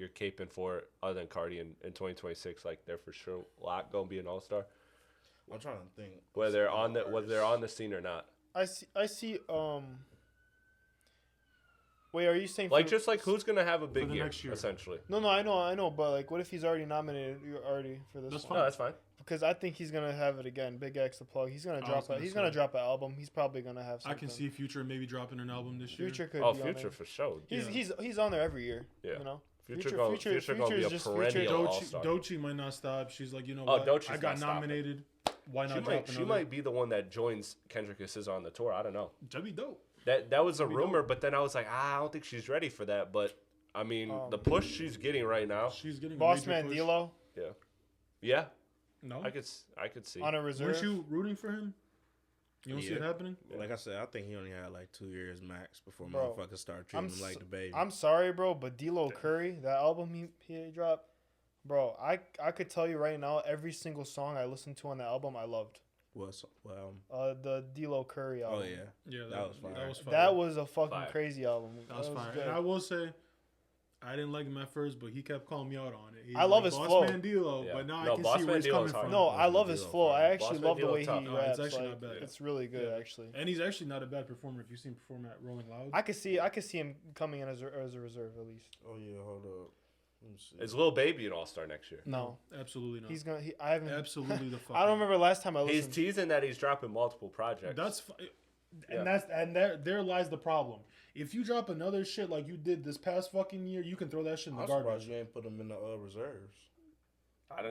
[SPEAKER 3] caping for other than Cardi in 2026? Like they're for sure gonna be an all-star.
[SPEAKER 4] I'm trying to think
[SPEAKER 3] whether they're on the scene or not.
[SPEAKER 2] I see. Wait, are you saying
[SPEAKER 3] who's gonna have a big year, essentially?
[SPEAKER 2] No, I know, but like, what if he's already nominated for this?
[SPEAKER 1] That's
[SPEAKER 2] one?
[SPEAKER 3] No, that's fine.
[SPEAKER 2] Because I think he's gonna have it again. Big X the plug. He's gonna drop an album. He's probably gonna have something.
[SPEAKER 1] I can see Future maybe dropping an album this year.
[SPEAKER 2] Future could.
[SPEAKER 3] Future for sure.
[SPEAKER 2] He's on there every year. Yeah. You know.
[SPEAKER 3] Future gonna be a perennial all-star.
[SPEAKER 1] Doechii might not stop. She's like, you know what? I got nominated. Why not drop another?
[SPEAKER 3] She might be the one that joins Kendrick and SZA on the tour. I don't know.
[SPEAKER 1] That'd be dope.
[SPEAKER 3] That was a rumor, but then I was like, I don't think she's ready for that. But I mean, the push she's getting right now.
[SPEAKER 1] She's getting
[SPEAKER 2] Boss Man D-Lo.
[SPEAKER 3] Yeah.
[SPEAKER 1] No,
[SPEAKER 3] I could see.
[SPEAKER 2] On a reserve.
[SPEAKER 1] Weren't you rooting for him? You don't see it happening?
[SPEAKER 4] Like I said, I think he only had like 2 years max before motherfuckers start treating him like the baby.
[SPEAKER 2] I'm sorry, bro, but D-Lo Curry, that album he dropped, bro, I could tell you right now, every single song I listened to on the album, I loved. The D-Lo Curry album.
[SPEAKER 4] Oh yeah,
[SPEAKER 1] that was fire.
[SPEAKER 2] That was a fucking crazy album.
[SPEAKER 1] That was fire. And I will say, I didn't like him at first, but he kept calling me out on it.
[SPEAKER 2] I love his flow.
[SPEAKER 1] Boss Man D-Lo, but now I can see where he's coming from.
[SPEAKER 2] No, I love his flow. I actually love the way he raps.
[SPEAKER 1] It's actually not bad.
[SPEAKER 2] It's really good, actually.
[SPEAKER 1] And he's actually not a bad performer. If you've seen him perform at Rolling Loud,
[SPEAKER 2] I could see him coming in as a reserve at least.
[SPEAKER 4] Oh yeah, hold up.
[SPEAKER 3] Is Lil Baby an all-star next year?
[SPEAKER 2] No,
[SPEAKER 1] absolutely not.
[SPEAKER 2] He's gonna. I haven't.
[SPEAKER 1] Absolutely the fuck.
[SPEAKER 2] I don't remember last time I listened.
[SPEAKER 3] He's teasing that he's dropping multiple projects.
[SPEAKER 1] There lies the problem. If you drop another shit like you did this past fucking year, you can throw that shit in the garbage.
[SPEAKER 4] I'm surprised you ain't put him in the reserves.
[SPEAKER 3] I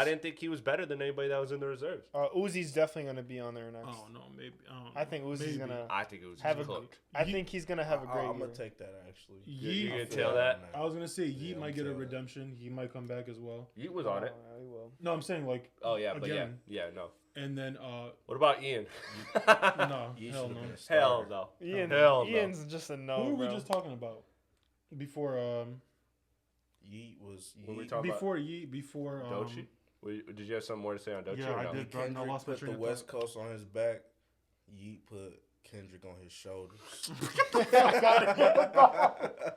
[SPEAKER 3] didn't think he was better than anybody that was in the reserves.
[SPEAKER 2] Uzi's definitely gonna be on there next.
[SPEAKER 1] Oh no, maybe.
[SPEAKER 2] I think Uzi's gonna.
[SPEAKER 3] I think Uzi's cooked.
[SPEAKER 2] I think he's gonna have a great year.
[SPEAKER 4] I'm gonna take that actually.
[SPEAKER 3] You gonna tell that?
[SPEAKER 1] I was gonna say Yeet might get a redemption. He might come back as well.
[SPEAKER 3] Yeet was on it.
[SPEAKER 2] He will.
[SPEAKER 1] No, I'm saying like.
[SPEAKER 3] Oh yeah, again. But yeah, no.
[SPEAKER 1] And then
[SPEAKER 3] what about Ian?
[SPEAKER 1] No, hell no.
[SPEAKER 2] Ian's just a no.
[SPEAKER 1] Who were we just talking about before?
[SPEAKER 4] Yeet was
[SPEAKER 1] before Yeet before
[SPEAKER 3] Doechii. Did you have something more to say on Doechii?
[SPEAKER 1] Yeah, I did.
[SPEAKER 4] Kendrick put the West Coast on his back. Yeet put Kendrick on his shoulders.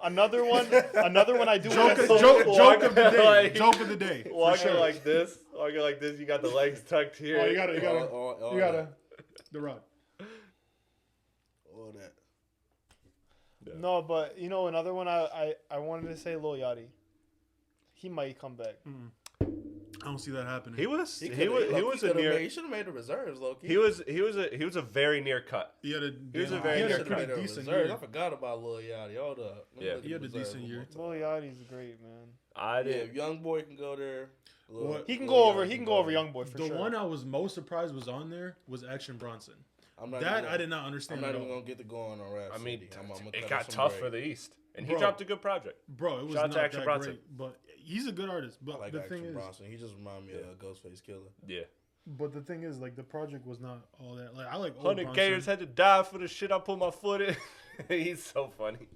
[SPEAKER 2] Another one I do.
[SPEAKER 1] Joke of the day. Joke of the day.
[SPEAKER 3] Walking like this. You got the legs tucked here.
[SPEAKER 1] Oh, you gotta. The rod.
[SPEAKER 4] All that.
[SPEAKER 2] Yeah. No, but you know another one I wanted to say Lil Yachty. He might come back.
[SPEAKER 1] I don't see that happening.
[SPEAKER 3] He was a
[SPEAKER 4] near. He should have made the reserves, Loki.
[SPEAKER 3] He was a very near cut.
[SPEAKER 1] He had a
[SPEAKER 4] very near cut. Decent year. I forgot about Lil Yachty. Hold up.
[SPEAKER 1] He had a decent year.
[SPEAKER 2] Lil Yachty's great, man.
[SPEAKER 4] If Young Boy can go there.
[SPEAKER 2] He can go over Young Boy for sure.
[SPEAKER 1] The one I was most surprised was on there was Action Bronson. I did not understand.
[SPEAKER 4] I'm not even gonna get to go on Rap.
[SPEAKER 3] I mean, it got tough for the East, and he dropped a good project.
[SPEAKER 1] Bro, it was not that great, but he's a good artist. But
[SPEAKER 4] like
[SPEAKER 1] the
[SPEAKER 4] Action
[SPEAKER 1] thing is,
[SPEAKER 4] Bronson. He just reminded me of Ghostface Killer.
[SPEAKER 3] Yeah.
[SPEAKER 1] But the thing is, like, the project was not all that. Like, I like
[SPEAKER 3] 100 Gators had to die for the shit I put my foot in. He's so funny.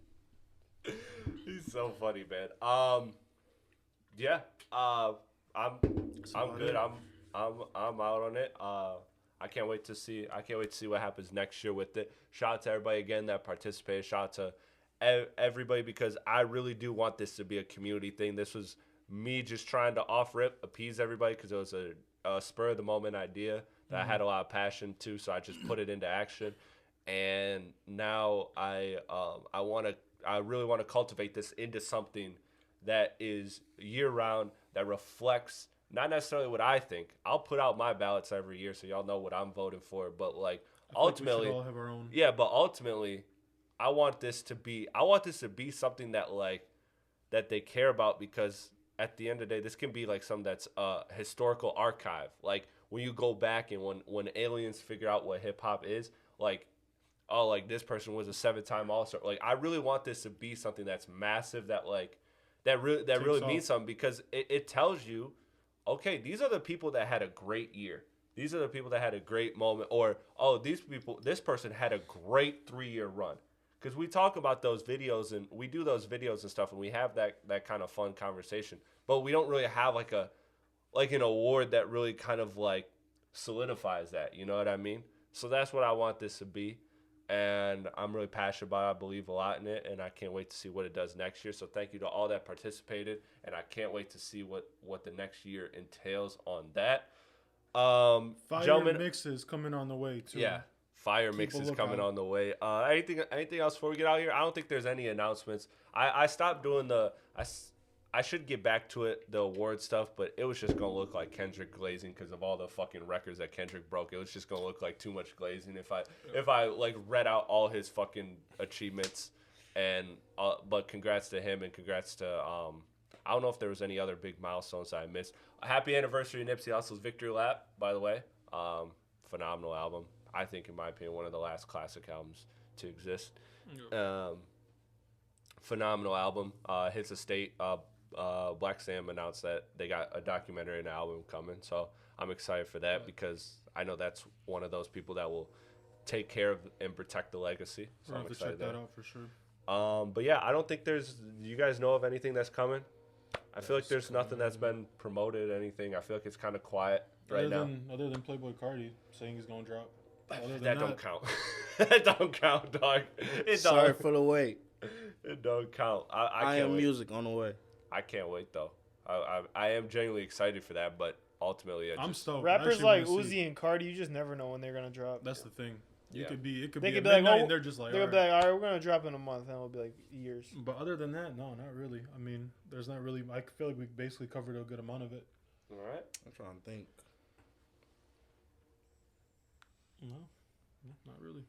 [SPEAKER 3] He's so funny, man. Yeah. I'm good. I'm out on it. I can't wait to see what happens next year with it. Shout out to everybody again that participated. Shout out to everybody, because I really do want this to be a community thing. This was me just trying to off rip appease everybody because it was a spur of the moment idea that I had a lot of passion to, so I just put it into action. And now I really want to cultivate this into something that is year round, that reflects not necessarily what I think. I'll put out my ballots every year, so y'all know what I'm voting for. But like ultimately,
[SPEAKER 1] we should all have our own.
[SPEAKER 3] Yeah, but ultimately, I want this to be something that like that they care about, because at the end of the day, this can be like something that's a historical archive. Like when you go back and when aliens figure out what hip hop is, like, oh, like this person was a 7-time All-Star. Like I really want this to be something that's massive, that like that really means something, because it tells you, okay, these are the people that had a great year. These are the people that had a great moment, or oh, this person had a great 3-year run. Because we talk about those videos and we do those videos and stuff, and we have that kind of fun conversation, but we don't really have like an award that really kind of like solidifies that. You know what I mean? So that's what I want this to be. And I'm really passionate about it. I believe a lot in it, and I can't wait to see what it does next year. So thank you to all that participated, and I can't wait to see what the next year entails on that.
[SPEAKER 1] Fire mixes coming on the way too.
[SPEAKER 3] Yeah, fire mixes coming on the way. Anything else before we get out of here? I don't think there's any announcements. I stopped doing I should get back to it, the award stuff, but it was just going to look like Kendrick glazing because of all the fucking records that Kendrick broke. It was just going to look like too much glazing if I like read out all his fucking achievements. And but congrats to him, and congrats to I don't know if there was any other big milestones that I missed. Happy anniversary Nipsey Hussle's Victory Lap, by the way. Phenomenal album. I think, in my opinion, one of the last classic albums to exist. Phenomenal album. His estate, Black Sam announced that they got a documentary and an album coming, so I'm excited for that, because I know that's one of those people that will take care of and protect the legacy. So I'm excited to check that out
[SPEAKER 1] for sure.
[SPEAKER 3] But yeah, I don't think there's. You guys know of anything that's coming? I feel like there's nothing that's been promoted. Anything? I feel like it's kind of quiet right now.
[SPEAKER 1] Other than Playboy Cardi saying he's gonna drop.
[SPEAKER 3] That don't count. That don't count, dog.
[SPEAKER 4] Sorry for the wait.
[SPEAKER 3] It don't count.
[SPEAKER 4] I am music on the way.
[SPEAKER 3] I can't wait though. I am genuinely excited for that, but ultimately,
[SPEAKER 1] I'm stoked.
[SPEAKER 2] Rappers like Uzi and Cardi, you just never know when they're gonna drop.
[SPEAKER 1] That's the thing.
[SPEAKER 3] Yeah.
[SPEAKER 1] It could be
[SPEAKER 2] like,
[SPEAKER 1] and they're just like,
[SPEAKER 2] they'll be like, all right, we're gonna drop in a month, and it'll be like years.
[SPEAKER 1] But other than that, no, not really. I mean, there's not really. I feel like we basically covered a good amount of it.
[SPEAKER 3] All right.
[SPEAKER 4] I'm trying to think.
[SPEAKER 1] No, not really.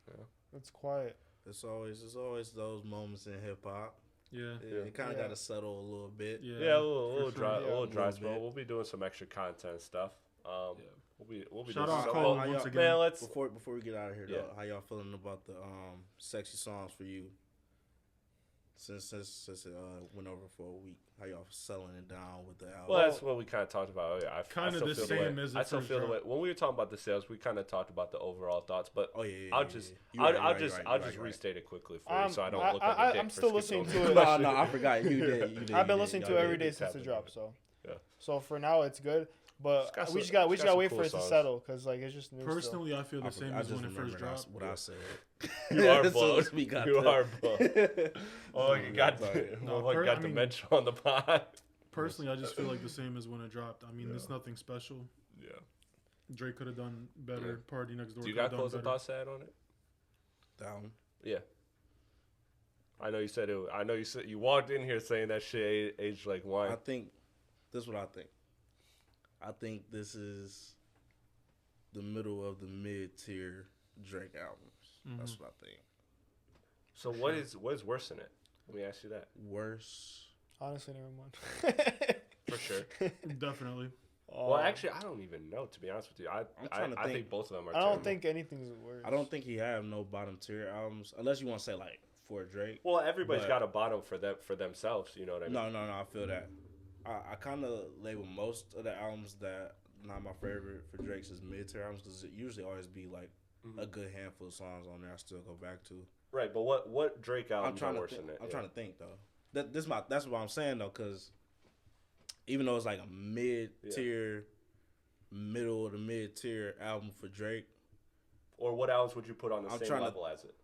[SPEAKER 3] Yeah.
[SPEAKER 2] It's quiet.
[SPEAKER 4] It's always those moments in hip hop.
[SPEAKER 1] Yeah.
[SPEAKER 4] It kind of got to settle a little bit.
[SPEAKER 3] Yeah, a little dry spell. We'll be doing some extra content stuff. We'll be
[SPEAKER 1] shout
[SPEAKER 3] doing
[SPEAKER 1] out Cole once again.
[SPEAKER 3] Man, let's
[SPEAKER 4] before we get out of here though, how y'all feeling about the sexy songs for you? Since it went over for a week, how y'all selling it down with the album?
[SPEAKER 3] Well, that's what we kind of talked about earlier. I still feel the way when we were talking about the sales, we kind of talked about the overall thoughts. But I'll just restate it quickly for you, so I don't look like a dick.
[SPEAKER 2] I'm still listening to it.
[SPEAKER 4] No, I forgot you did.
[SPEAKER 2] I've been listening to it every day since it dropped. So yeah. So for now, it's good. But we just got to wait for it to settle, because like it's just new.
[SPEAKER 1] Personally, I feel the same as when it first dropped.
[SPEAKER 4] What I said.
[SPEAKER 3] You are bugged. You are bugged. Oh, you got dementia on the pod.
[SPEAKER 1] Personally, I just feel like the same as when it dropped. I mean, it's nothing special.
[SPEAKER 3] Yeah.
[SPEAKER 1] Drake could have done better. Yeah. Party Next Door.
[SPEAKER 3] Do you got closing thoughts to add on it?
[SPEAKER 4] Down.
[SPEAKER 3] Yeah. I know you said it. I know you said you walked in here saying that shit aged like wine.
[SPEAKER 4] I think this is what I think. I think this is the middle of the mid-tier Drake albums. Mm-hmm. That's what I think.
[SPEAKER 3] So what is worse than it? Let me ask you that.
[SPEAKER 4] Worse?
[SPEAKER 2] Honestly, never mind.
[SPEAKER 3] For sure.
[SPEAKER 1] Definitely.
[SPEAKER 3] Well, actually, I don't even know, to be honest with you. I think both of them are terrible.
[SPEAKER 2] I don't think anything's worse.
[SPEAKER 4] I don't think he have no bottom-tier albums, unless you want to say, like, for Drake.
[SPEAKER 3] Well, everybody's got a bottom for themselves, you know what I mean?
[SPEAKER 4] No, I feel that. I kind of label most of the albums that not my favorite for Drake's as mid-tier albums, because it usually always be like a good handful of songs on there I still go back to.
[SPEAKER 3] Right, but what Drake albums are worse than it?
[SPEAKER 4] I'm trying to think though. That's what I'm saying though, because even though it's like a mid-tier middle of the mid tier album for Drake.
[SPEAKER 3] Or what albums would you put on the same level as it?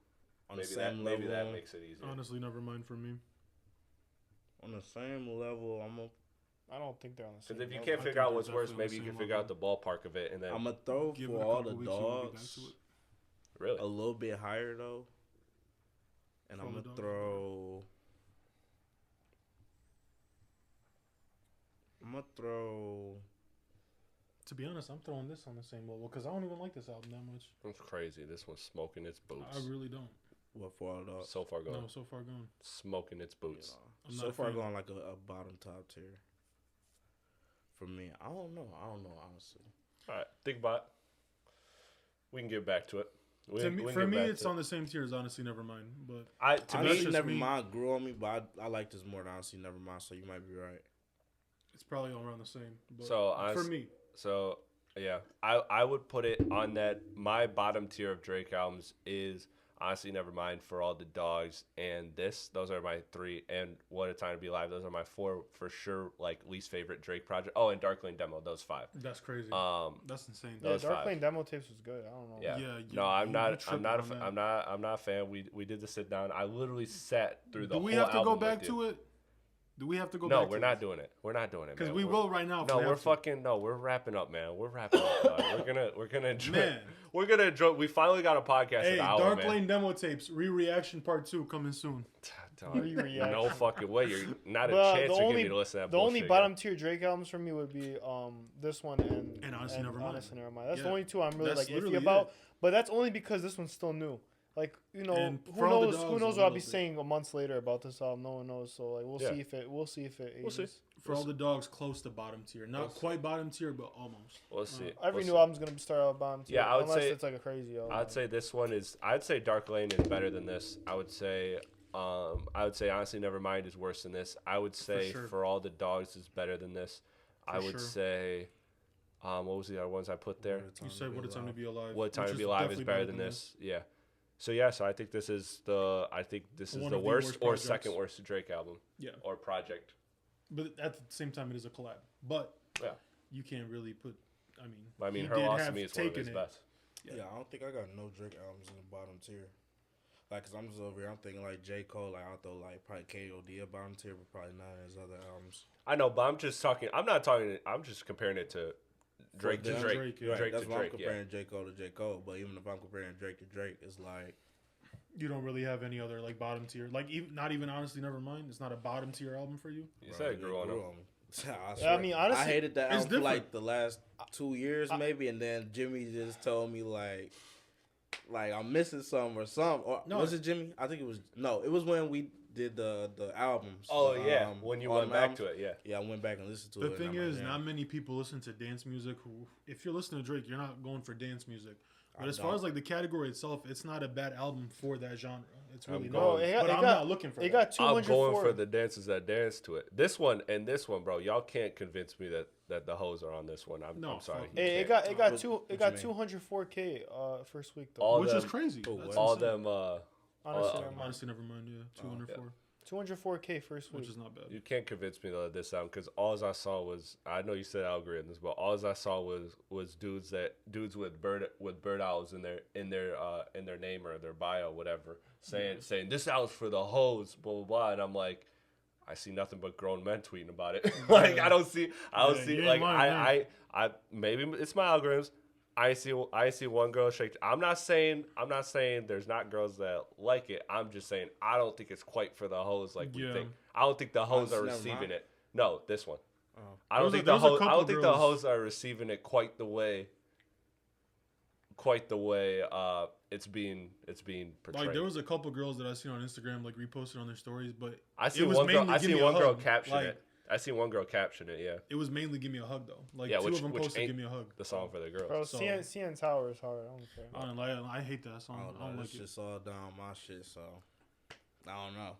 [SPEAKER 3] Maybe that makes it easier.
[SPEAKER 1] Honestly, never mind for me.
[SPEAKER 4] On the same level,
[SPEAKER 2] I don't think they're on the same
[SPEAKER 3] level. Because if you
[SPEAKER 2] can't
[SPEAKER 3] figure out what's worse, maybe you can figure out the ballpark of it, and then
[SPEAKER 4] I'm gonna throw for all the dogs.
[SPEAKER 3] Really?
[SPEAKER 4] A little bit higher though. And I'm gonna throw.
[SPEAKER 1] To be honest, I'm throwing this on the same level because I don't even like this album that much.
[SPEAKER 3] That's crazy. This one's smoking its boots.
[SPEAKER 1] I really don't.
[SPEAKER 4] What for all dogs?
[SPEAKER 3] So Far Gone.
[SPEAKER 1] No, So Far Gone.
[SPEAKER 3] Smoking its boots.
[SPEAKER 4] So Far Gone like a bottom top tier. For me, I don't know honestly.
[SPEAKER 3] All right, think about it. We can get back to it.
[SPEAKER 1] For me, it's on the same tier as Honestly Nevermind. But
[SPEAKER 4] Honestly Nevermind grew on me, but I like this more than Honestly Nevermind. So you might be right.
[SPEAKER 1] It's probably all around the same. But for me,
[SPEAKER 3] yeah, I would put it on that. My bottom tier of Drake albums is Honestly Nevermind, For All the Dogs, and this. Those are my 3. And What a Time to Be Alive. Those are my 4 for sure. Like least favorite Drake project. Oh, and Dark Lane Demo. Those 5.
[SPEAKER 1] That's crazy. That's insane.
[SPEAKER 2] Yeah, Dark Lane Demo tapes was good. I don't know.
[SPEAKER 3] Yeah. No, I'm not a fan. We did the sit down. I literally sat through the whole album.
[SPEAKER 1] Do we have to go back to it? Do we have to go back to it?
[SPEAKER 3] No, we're not doing it. We're not doing it,
[SPEAKER 1] because we will right now.
[SPEAKER 3] No, we're wrapping up, man. We're wrapping up. We're gonna enjoy. Man. We're gonna enjoy. We finally got a podcast.
[SPEAKER 1] Hey, Dark Lane Demo tapes reaction part 2 coming soon.
[SPEAKER 3] No fucking way. You're not a chance you're gonna be to listen to that.
[SPEAKER 2] The only bottom tier Drake albums for me would be this one and
[SPEAKER 1] Honestly Nevermind.
[SPEAKER 2] That's the only 2 I'm really like iffy about. But that's only because this one's still new. Like, who knows what I'll be saying a month later about this album. No one knows. So like we'll see if it ages.
[SPEAKER 3] We'll see.
[SPEAKER 1] For All the Dogs, close to bottom tier. Not quite bottom tier, but almost.
[SPEAKER 3] We'll see.
[SPEAKER 2] Every new album's gonna start out bottom tier.
[SPEAKER 3] Yeah, I would
[SPEAKER 2] unless
[SPEAKER 3] say
[SPEAKER 2] it's like a crazy album.
[SPEAKER 3] I'd say this one is. I'd say Dark Lane is better than this. I would say Honestly Nevermind is worse than this. I would say For All the Dogs is better than this. I would say. What was the other ones I put there?
[SPEAKER 1] You said What a Time to Be Alive.
[SPEAKER 3] What a Time to Be Alive is better than this. Yeah. So I think this is the worst or second worst Drake album. Yeah. Or project.
[SPEAKER 1] But at the same time, it is a collab. But you can't really put.
[SPEAKER 3] I mean, Her Loss to Me is one of his best.
[SPEAKER 4] Yeah, I don't think I got no Drake albums in the bottom tier. Like, cause I'm just over here. I'm thinking like J. Cole. Like, I'll throw like probably K.O.D. a bottom tier, but probably not his other albums.
[SPEAKER 3] I know, but I'm just talking. I'm not talking. I'm just comparing it to Drake to Drake.
[SPEAKER 4] Right. That's why I'm comparing J. Cole to J. Cole. But even if I'm comparing Drake to Drake, it's like
[SPEAKER 1] you don't really have any other like bottom tier. Like not even Honestly Nevermind. It's not a bottom tier album for you.
[SPEAKER 3] You said it grew on him.
[SPEAKER 2] I mean, honestly,
[SPEAKER 4] I hated that album for like the last 2 years maybe, and then Jimmy just told me like I'm missing some or something. Or no, was it Jimmy? I think it was. No, it was when we did the albums.
[SPEAKER 3] Oh yeah, when you went back to it,
[SPEAKER 4] yeah, I went back and listened to
[SPEAKER 1] it.
[SPEAKER 4] The
[SPEAKER 1] thing is, not many people listen to dance music. Who, if you're listening to Drake, you're not going for dance music. But as far as like the category itself, it's not a bad album for that genre. It's really not. But I'm not looking for it.
[SPEAKER 2] Got 204.
[SPEAKER 3] I'm going for the dancers that dance to it. This one, bro. Y'all can't convince me that the hoes are on this one. I'm sorry.
[SPEAKER 2] It got 204K first week though,
[SPEAKER 1] which is crazy.
[SPEAKER 3] All them.
[SPEAKER 1] Honestly, Nevermind. Yeah, 204.
[SPEAKER 2] 204K first week,
[SPEAKER 1] which is not bad.
[SPEAKER 3] You can't convince me though of this album because all I saw was, I know you said algorithms, but all I saw was dudes with bird owls in their name or their bio, whatever, saying this album's for the hoes, blah blah blah, and I'm like, I see nothing but grown men tweeting about it. Like I don't see like I maybe it's my algorithms. I see one girl shake. I'm not saying there's not girls that like it. I'm just saying I don't think it's quite for the hoes like we think. I don't think the hoes are receiving it. No, this one. I don't think the hoes are receiving it quite the way it's being portrayed.
[SPEAKER 1] Like there was a couple girls that I seen on Instagram like reposted on their stories, but
[SPEAKER 3] I see one girl caption it. I seen one girl caption it, yeah.
[SPEAKER 1] It was mainly "Give Me a Hug" though. Like two of them posted "Give Me a Hug."
[SPEAKER 3] The song for the girls.
[SPEAKER 2] Bro, CN Tower is hard. I don't care.
[SPEAKER 1] I hate that song. I don't like it.
[SPEAKER 4] It's just all down my shit, so I don't know.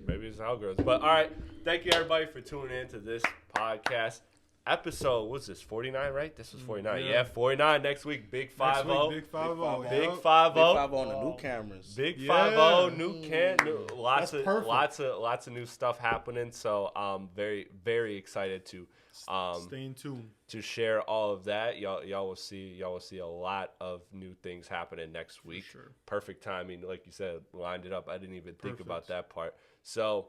[SPEAKER 3] Maybe it's algorithms. But all right, thank you everybody for tuning in to this podcast. Episode, what's this, 49, right? This was 49. Yeah, 49 next week. Big 5-0.
[SPEAKER 1] Big 5-0.
[SPEAKER 3] Big 5-0.
[SPEAKER 4] Big 5-0 on the new cameras.
[SPEAKER 3] Big 5-0, new lots of new stuff happening. So I'm very, very excited to
[SPEAKER 1] Stay tuned
[SPEAKER 3] to share all of that. Y'all will see a lot of new things happening next week.
[SPEAKER 1] For sure.
[SPEAKER 3] Perfect timing, like you said, lined it up. I didn't even think about that part. So,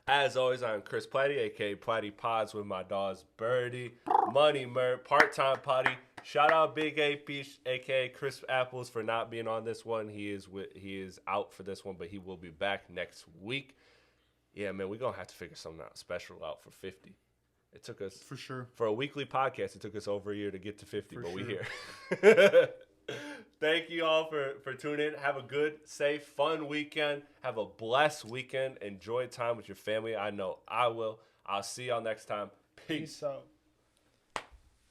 [SPEAKER 3] as always, I'm Chris Platte, aka Platte Pods, with my dogs Birdie, Money Mert, part-time Potty. Shout out Big AP, aka Chris Apples, for not being on this one. He is out for this one, but he will be back next week. Yeah, man, we're gonna have to figure something special out for 50. It took us
[SPEAKER 1] for sure
[SPEAKER 3] for a weekly podcast. It took us over a year to get to 50, but we here. Thank you all for tuning in. Have a good, safe, fun weekend. Have a blessed weekend. Enjoy time with your family. I know I will. I'll see y'all next time. Peace
[SPEAKER 2] out.